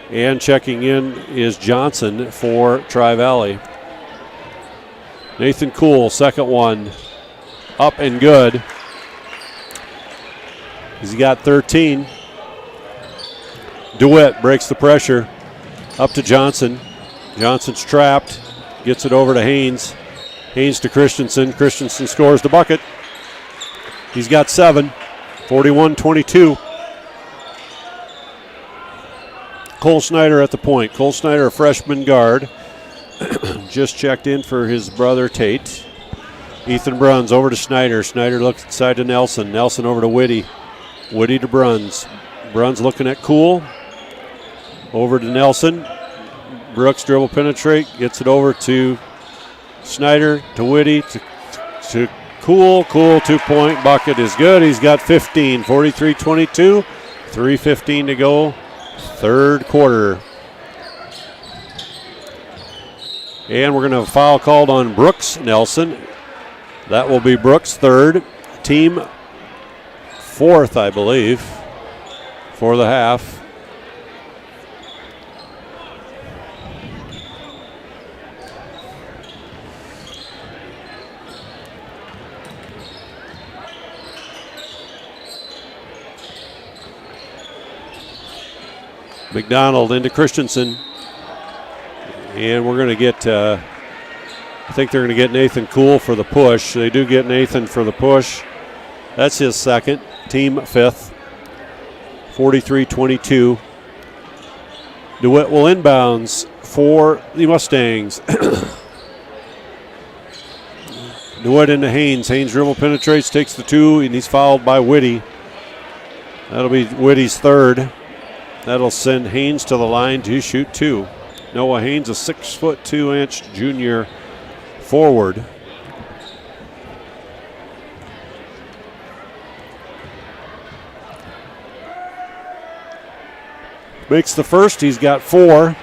And checking in is Johnson for Tri-Valley. Nathan Cool, second one. Up and good. He's got 13. DeWitt breaks the pressure. Up to Johnson. Johnson's trapped. Gets it over to Haynes. Haynes to Christensen. Christensen scores the bucket. He's got 7. 41-22. Cole Snyder at the point. Cole Snyder, a freshman guard. Just checked in for his brother Tate. Ethan Bruns over to Snyder. Snyder looks inside to Nelson. Nelson over to Whitty. Whitty to Bruns. Bruns looking at Cool. Over to Nelson. Brooks dribble penetrate, gets it over to Snyder, to Whitty, to Cool. Cool 2-point bucket is good. He's got 15, 43-22, 3:15 to go, third quarter. And we're going to have a foul called on Brooks Nelson. That will be Brooks' third, team 4th, I believe, for the half. McDonald into Christensen. And we're going to get, I think they're going to get Nathan Cool for the push. They do get Nathan for the push. That's his second, team 5th. 43-22. DeWitt will inbounds for the Mustangs. DeWitt into Haynes. Haynes dribble penetrates, takes the 2, and he's fouled by Whitty. That'll be Whitty's 3rd. That'll send Haynes to the line to shoot 2. Noah Haynes, a 6'2" junior forward. Makes the first, he's got 4.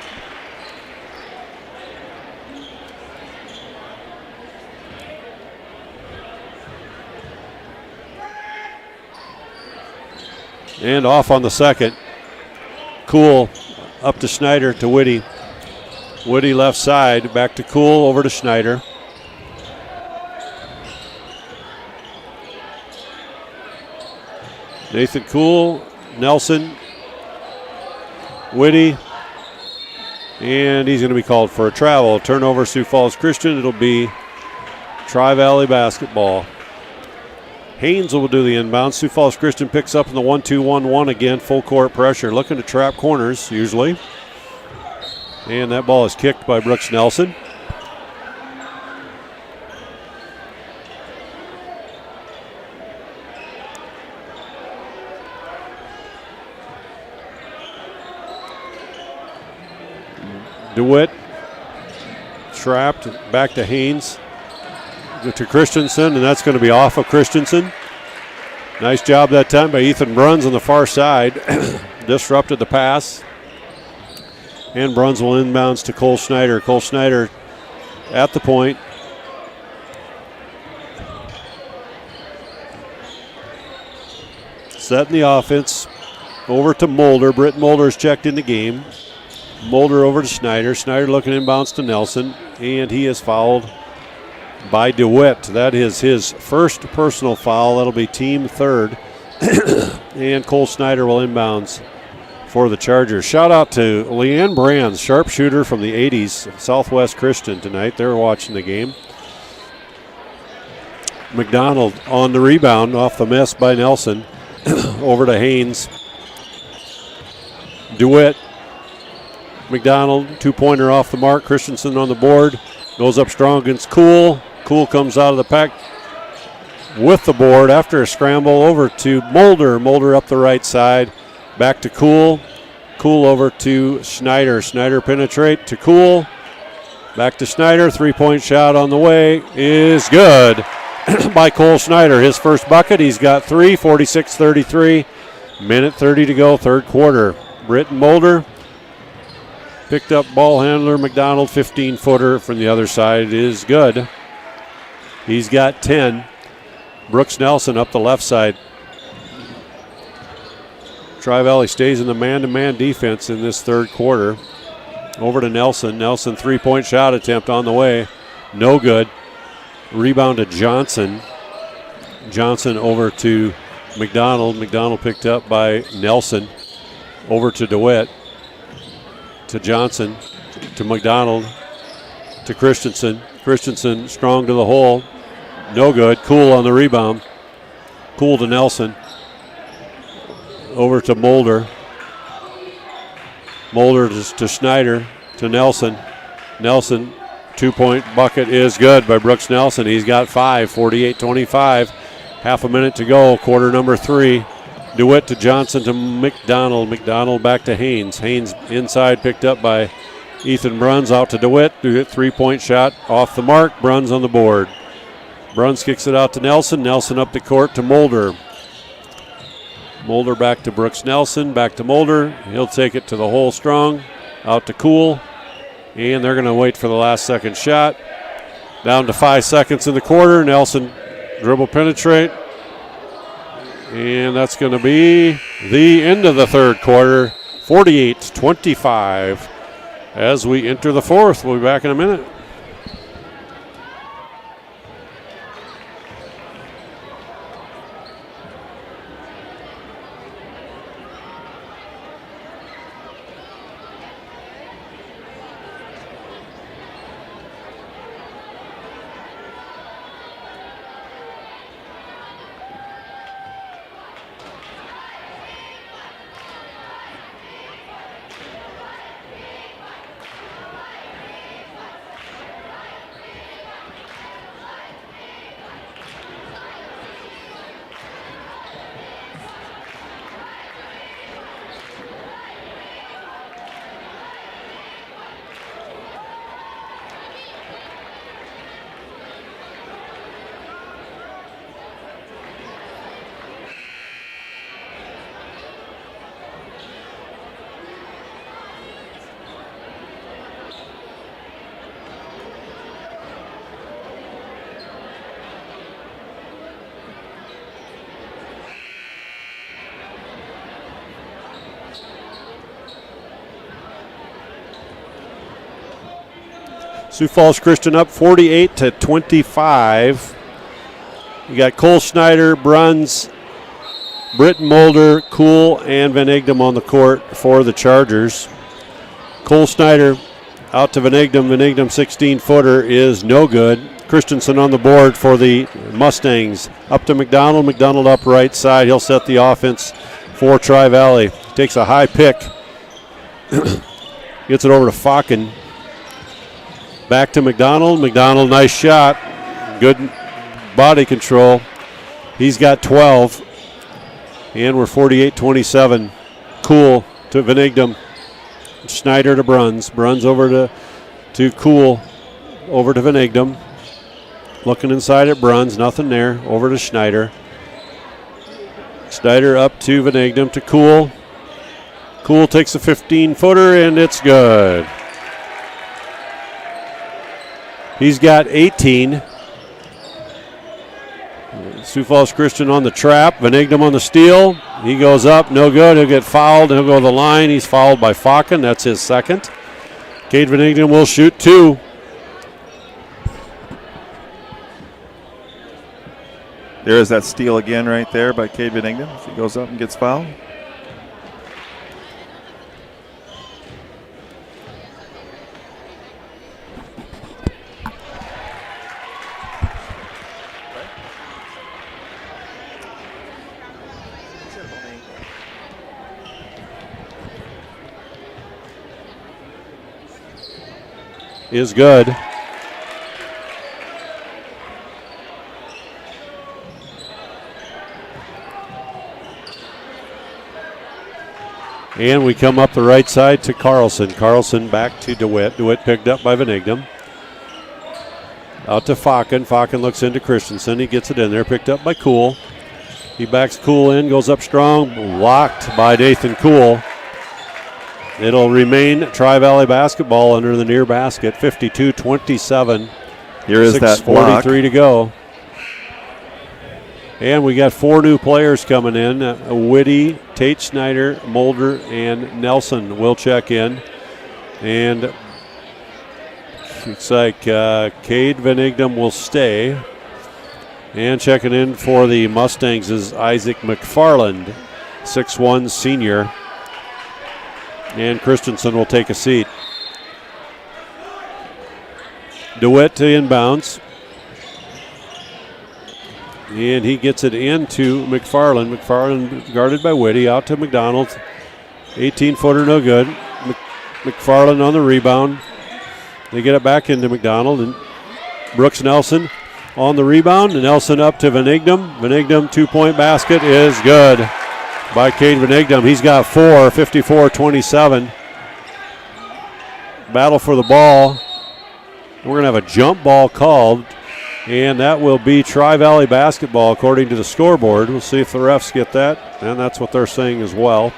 And off on the second. Cool up to Schneider to Whitty. Whitty left side, back to Cool, over to Schneider. Nathan Cool, Nelson, Whitty, and he's going to be called for a travel. Turnover, Sioux Falls Christian. It'll be Tri-Valley basketball. Haynes will do the inbound. Sioux Falls Christian picks up in the 1-2-1-1 again. Full court pressure. Looking to trap corners usually. And that ball is kicked by Brooks Nelson. DeWitt trapped. Back to Haynes. To Christensen, and that's going to be off of Christensen. Nice job that time by Ethan Bruns on the far side. Disrupted the pass. And Bruns will inbounds to Cole Schneider. Cole Schneider at the point. Setting the offense over to Mulder. Britt Mulder is checked in the game. Mulder over to Schneider. Schneider looking inbounds to Nelson, and he is fouled by DeWitt. That is his first personal foul. That'll be team 3rd. And Cole Schneider will inbounds for the Chargers. Shout out to Leanne Brands, sharpshooter from the 80s, Southwest Christian tonight. They're watching the game. McDonald on the rebound off the miss by Nelson. Over to Haynes. DeWitt. McDonald, 2-pointer off the mark. Christensen on the board. Goes up strong against Cool. Cool comes out of the pack with the board after a scramble over to Mulder. Mulder up the right side. Back to Cool. Cool over to Schneider. Schneider penetrate to Cool. Back to Schneider. 3-point shot on the way is good by Cole Schneider. His first bucket. He's got 3, 46-33. Minute 30 to go, 3rd quarter. Britton Mulder picked up ball handler. McDonald, 15-footer from the other side is good. He's got 10. Brooks Nelson up the left side. Tri-Valley stays in the man-to-man defense in this 3rd quarter. Over to Nelson. Nelson, 3-point shot attempt on the way. No good. Rebound to Johnson. Johnson over to McDonald. McDonald picked up by Nelson. Over to DeWitt. To Johnson. To McDonald. To Christensen. Christensen strong to the hole. No good. Cool on the rebound. Cool to Nelson. Over to Mulder. Mulder to Schneider. To Nelson. Nelson, 2-point bucket is good by Brooks Nelson. He's got 5, 48-25. Half a minute to go, quarter number 3. DeWitt to Johnson to McDonald. McDonald back to Haynes. Haynes inside picked up by Ethan Bruns. Out to DeWitt. DeWitt 3-point shot off the mark. Bruns on the board. Bruns kicks it out to Nelson. Nelson up the court to Mulder. Mulder back to Brooks Nelson. Back to Mulder. He'll take it to the hole strong. Out to Cool. And they're going to wait for the last second shot. Down to 5 seconds in the quarter. Nelson dribble penetrate. And that's going to be the end of the 3rd quarter. 48-25. As we enter the 4th, we'll be back in a minute. Sioux Falls Christian up 48-25. You got Cole Schneider, Bruns, Britton Mulder, Kuhl, and Van Egdom on the court for the Chargers. Cole Schneider out to Van Egdom. Van Egdom 16-footer is no good. Christensen on the board for the Mustangs. Up to McDonald. McDonald up right side. He'll set the offense for Tri-Valley. Takes a high pick. Gets it over to Falken. Back to McDonald. McDonald, nice shot. Good body control. He's got 12. And we're 48-27. Kuhl to Van Egdom. Schneider to Bruns. Bruns over to Kuhl. Over to Van Egdom. Looking inside at Bruns. Nothing there. Over to Schneider. Schneider up to Van Egdom to Kuhl. Kuhl takes a 15-footer, and it's good. He's got 18. Sioux Falls Christian on the trap. Van Egdom on the steal. He goes up, no good. He'll get fouled. He'll go to the line. He's fouled by Falken. That's his second. Cade Van Egdom will shoot 2. There is that steal again right there by Cade Van Egdom. He goes up and gets fouled. Is good. And we come up the right side to Carlson. Carlson back to DeWitt. DeWitt picked up by Van Egdom. Out to Falken. Falken looks into Christensen. He gets it in there. Picked up by Kuhl. He backs Kuhl in. Goes up strong. Blocked by Nathan Kuhl. It'll remain Tri-Valley basketball under the near basket. 52-27. Here is that block. 6:43 to go. And we got 4 new players coming in. Whitty, Tate Schneider, Mulder, and Nelson will check in. And looks like Cade Van Egdom will stay. And checking in for the Mustangs is Isaac McFarland, 6'1" senior. And Christensen will take a seat. DeWitt to inbounds. And he gets it into McFarland. McFarland guarded by Whitty. Out to McDonald. 18-footer, no good. McFarland on the rebound. They get it back into McDonald. And Brooks Nelson on the rebound. And Nelson up to Van Egdom. Van Egdom, 2-point basket is good by Cade Van Egdom. He's got 4, 54-27. Battle for the ball. We're going to have a jump ball called, and that will be Tri-Valley basketball according to the scoreboard. We'll see if the refs get that, and that's what they're saying as well.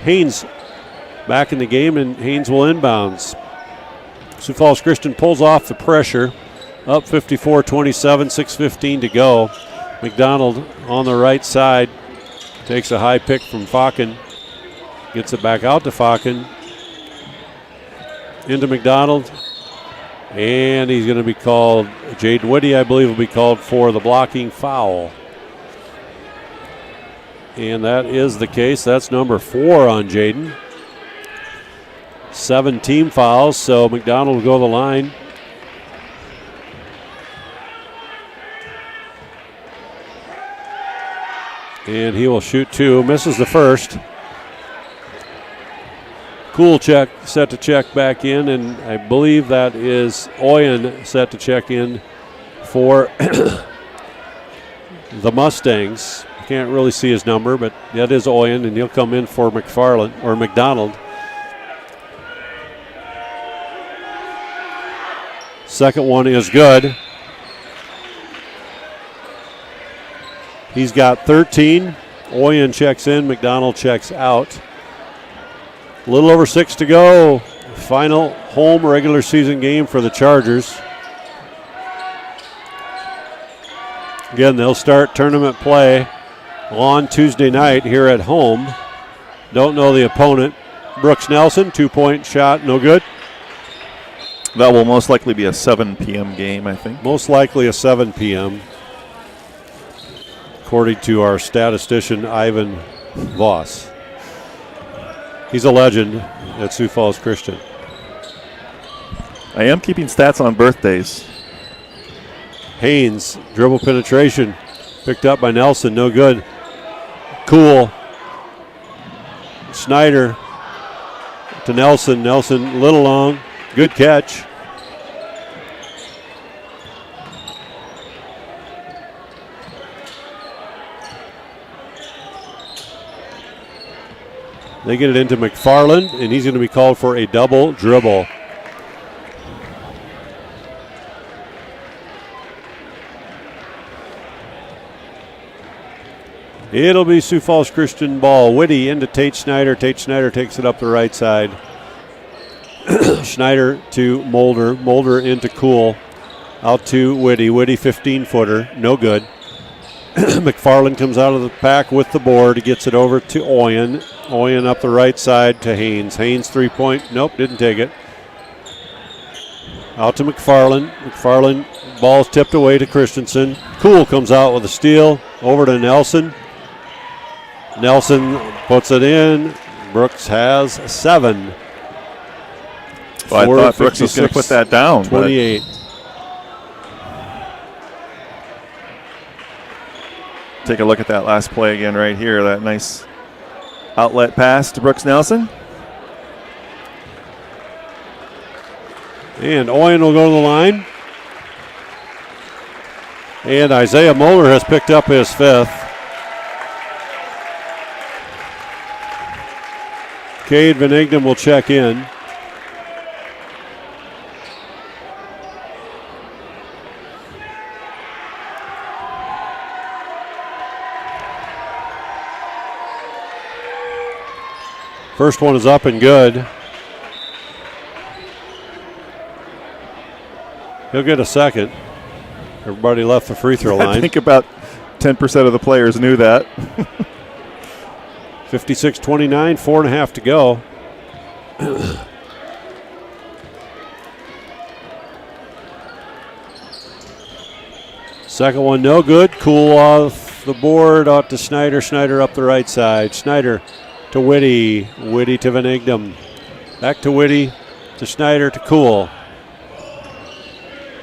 Haynes back in the game, and Haynes will inbounds. Sioux Falls Christian pulls off the pressure. Up 54-27, 6:15 to go. McDonald on the right side. Takes a high pick from Falken. Gets it back out to Falken. Into McDonald. And he's going to be called, Jaden Whitty, I believe, will be called for the blocking foul. And that is the case. That's number 4 on Jaden. 7 team fouls, so McDonald will go to the line. And he will shoot 2. Misses the first. Kuhl check, set to check back in, and I believe that is Oyen set to check in for the Mustangs. I can't really see his number, but that is Oyen, and he'll come in for McFarland or McDonald. Second one is good. He's got 13. Oyen checks in, McDonald checks out. A little over 6 to go. Final home regular season game for the Chargers. Again, they'll start tournament play on Tuesday night here at home. Don't know the opponent. Brooks Nelson, 2-point shot, no good. That will most likely be a 7 p.m. game, I think. Most likely a 7 p.m., according to our statistician, Ivan Voss. He's a legend at Sioux Falls Christian. I am keeping stats on birthdays. Haynes, dribble penetration, picked up by Nelson, no good. Cool. Schneider to Nelson. Nelson a little long. Good catch. They get it into McFarland, and he's going to be called for a double dribble. It'll be Sioux Falls Christian ball. Whitty into Tate Schneider. Tate Schneider takes it up the right side. Schneider to Mulder. Mulder into Cool. Out to Whitty. Whitty 15-footer. No good. McFarland comes out of the pack with the board. He gets it over to Oyen. Oyen up the right side to Haynes. Haynes 3-point. Nope, didn't take it. Out to McFarland. McFarland, ball's tipped away to Christensen. Cool comes out with a steal. Over to Nelson. Nelson puts it in. Brooks has 7. Well, I thought Brooks was going to put that down. 28. Take a look at that last play again right here. That nice outlet pass to Brooks Nelson. And Oyen will go to the line. And Isaiah Moeller has picked up his 5th. Cade Van Ignem will check in. First one is up and good. He'll get a second. Everybody left the free throw line. I think about 10% of the players knew that. 56-29, 4.5 to go. Second one, no good. Cool off the board, out to Schneider. Schneider up the right side. Schneider to Whitty. Whitty to Van Ignem. Back to Whitty, to Schneider, to Cool.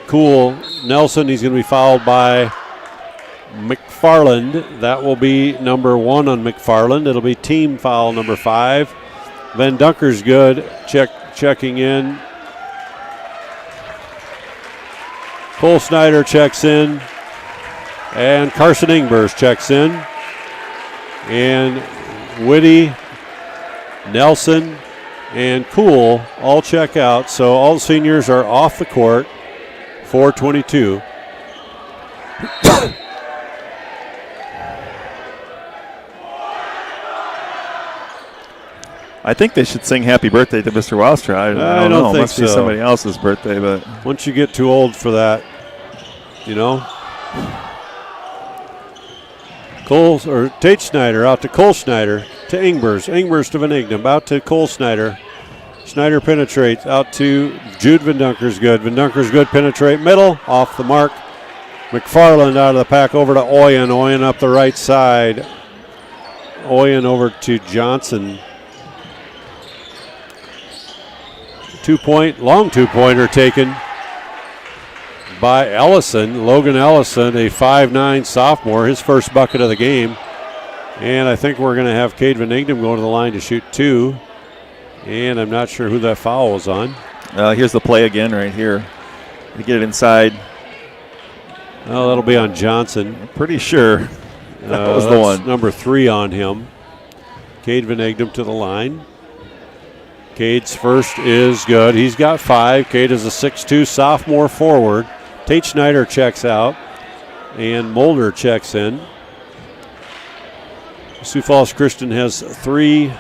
Cool, Nelson, he's going to be fouled by McFarland. That will be number 1 on McFarland. It'll be team foul number 5. Van Dunker's good. Checking in. Cole Snyder checks in. And Carson Ingbers checks in. And Whitty, Nelson, and Cool all check out. So all the seniors are off the court. 4:22. I think they should sing happy birthday to Mr. Welstra. I don't know. Think Must be somebody else's birthday, but once you get too old for that, you know. Cole or Tate Schneider out to Cole Schneider to Ingbers. Ingbers to Van Ignem. Out to Cole Schneider. Schneider penetrates out to Jude Van Dunker's good. Van Dunker's good. Penetrate middle. Off the mark. McFarland out of the pack over to Oyen. Oyen up the right side. Oyen over to Johnson. 2-point, long 2-pointer taken by Ellison. Logan Ellison, a 5'9" sophomore, his first bucket of the game. And I think we're going to have Cade Van Ignem go to the line to shoot 2. And I'm not sure who that foul was on. Here's the play again right here. To get it inside. Oh, that'll be on Johnson. I'm pretty sure that was the one. Number 3 on him. Cade Van Ignem to the line. Cade's first is good. He's got 5. Cade is a 6'2" sophomore forward. Tate Schneider checks out. And Mulder checks in. Sioux Falls Christian has 3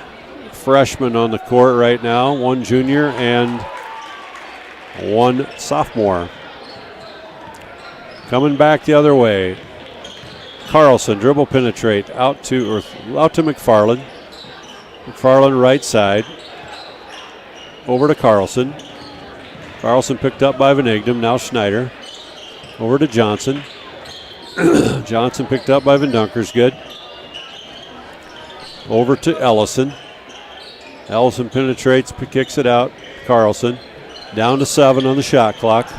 freshmen on the court right now, 1 junior and 1 sophomore. Coming back the other way. Carlson dribble penetrate out to McFarland. McFarland right side. Over to Carlson. Carlson picked up by Van Egdom. Now Schneider. Over to Johnson. Johnson picked up by Van Dunkersgood. Over to Ellison. Ellison penetrates, kicks it out. Carlson. Down to 7 on the shot clock.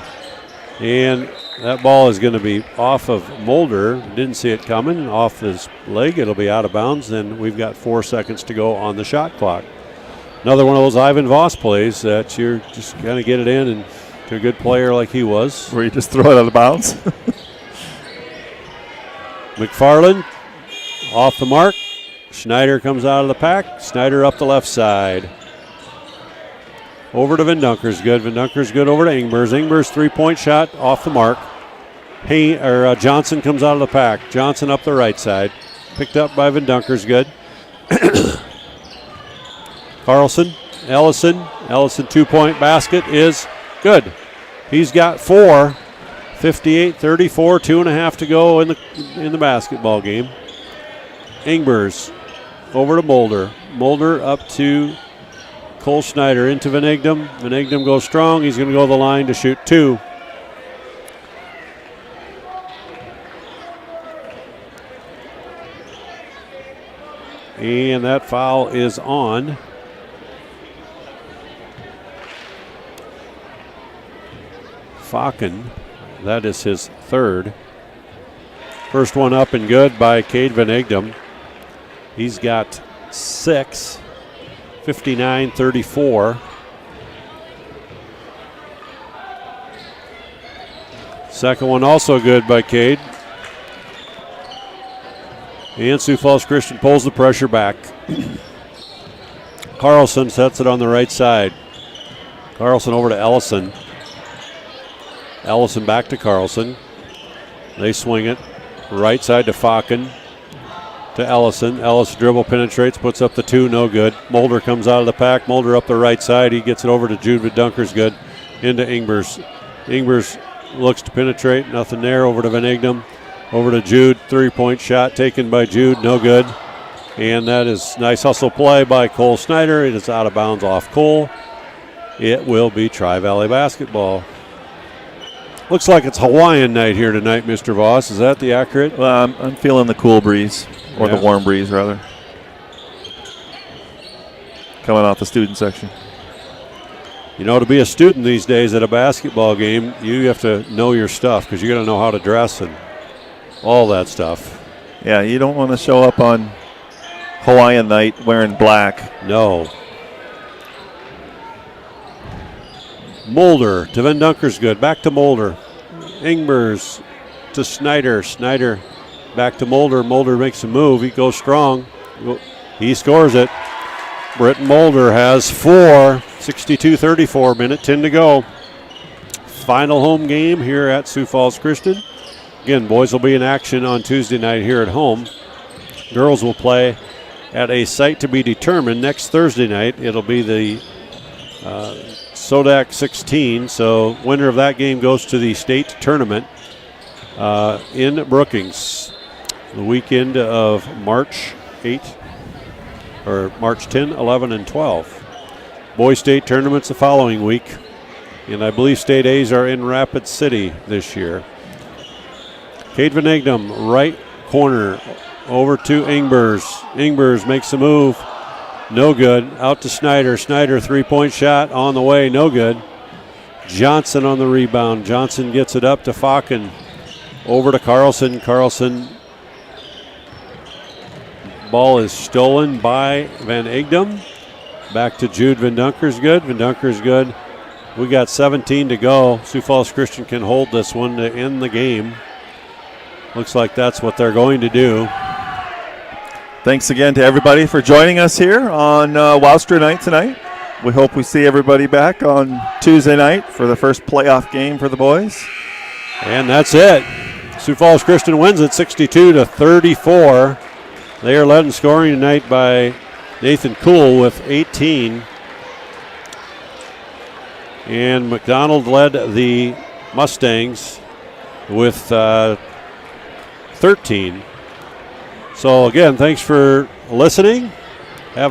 And that ball is going to be off of Mulder. Didn't see it coming. Off his leg. It'll be out of bounds. And we've got 4 seconds to go on the shot clock. Another one of those Ivan Voss plays that you're just going to get it in and to a good player like he was. Where you just throw it out of bounds. McFarland off the mark. Schneider comes out of the pack. Schneider up the left side. Over to Van Dunkersgood. Van Dunkersgood over to Ingmers. Ingmers 3-point shot off the mark. Johnson comes out of the pack. Johnson up the right side. Picked up by Van Dunkersgood. Carlson, Ellison 2-point basket is good. He's got 4. 58-34, 2.5 to go in the basketball game. Ingmers over to Mulder. Mulder up to Cole Schneider into Van Egdom. Van Egdom goes strong. He's going to go to the line to shoot 2. And that foul is on Faken. That is his 3rd. First one up and good by Cade Van Egdom. He's got 6. 59-34. Second one also good by Cade. And Sioux Falls Christian pulls the pressure back. Carlson sets it on the right side. Carlson over to Ellison. Ellison back to Carlson. They swing it. Right side to Faken. To Ellison. Ellison dribble penetrates, puts up the 2, no good. Mulder comes out of the pack. Mulder up the right side. He gets it over to Jude Van Dunkersgood. Into Ingmers. Ingmers looks to penetrate. Nothing there. Over to Van Egdom. Over to Jude. 3-point shot taken by Jude. No good. And that is nice hustle play by Cole Schneider. It is out of bounds off Cole. It will be Tri-Valley basketball. Looks like it's Hawaiian night here tonight, Mr. Voss. Is that the accurate? Well, I'm feeling the cool breeze, or the warm breeze, rather. Coming off the student section. You know, to be a student these days at a basketball game, you have to know your stuff because you got to know how to dress and all that stuff. Yeah, you don't want to show up on Hawaiian night wearing black. No. Mulder to Van Dunkersgood. Back to Mulder. Ingmers to Schneider. Schneider back to Mulder. Mulder makes a move. He goes strong. He scores it. Britton Mulder has 4. 62-34, minute 10 to go. Final home game here at Sioux Falls Christian. Again, boys will be in action on Tuesday night here at home. Girls will play at a site to be determined next Thursday night. It'll be the Sodak 16, so winner of that game goes to the state tournament in Brookings the weekend of March 8, or March 10, 11, and 12. Boys state tournaments the following week, and I believe state A's are in Rapid City this year. Cade Van Egdom, right corner, over to Ingmers. Ingmers makes a move. No good. Out to Schneider. Schneider 3-point shot on the way. No good. Johnson on the rebound. Johnson gets it up to Faken. Over to Carlson. Carlson. Ball is stolen by Van Egdom. Back to Jude Van Dunkersgood. Van Dunkersgood. We got 17 to go. Sioux Falls Christian can hold this one to end the game. Looks like that's what they're going to do. Thanks again to everybody for joining us here on Wowster night tonight. We hope we see everybody back on Tuesday night for the first playoff game for the boys. And that's it. Sioux Falls Christian wins it 62-34. They are led in scoring tonight by Nathan Kuhl with 18. And McDonald led the Mustangs with 13. So, again, thanks for listening.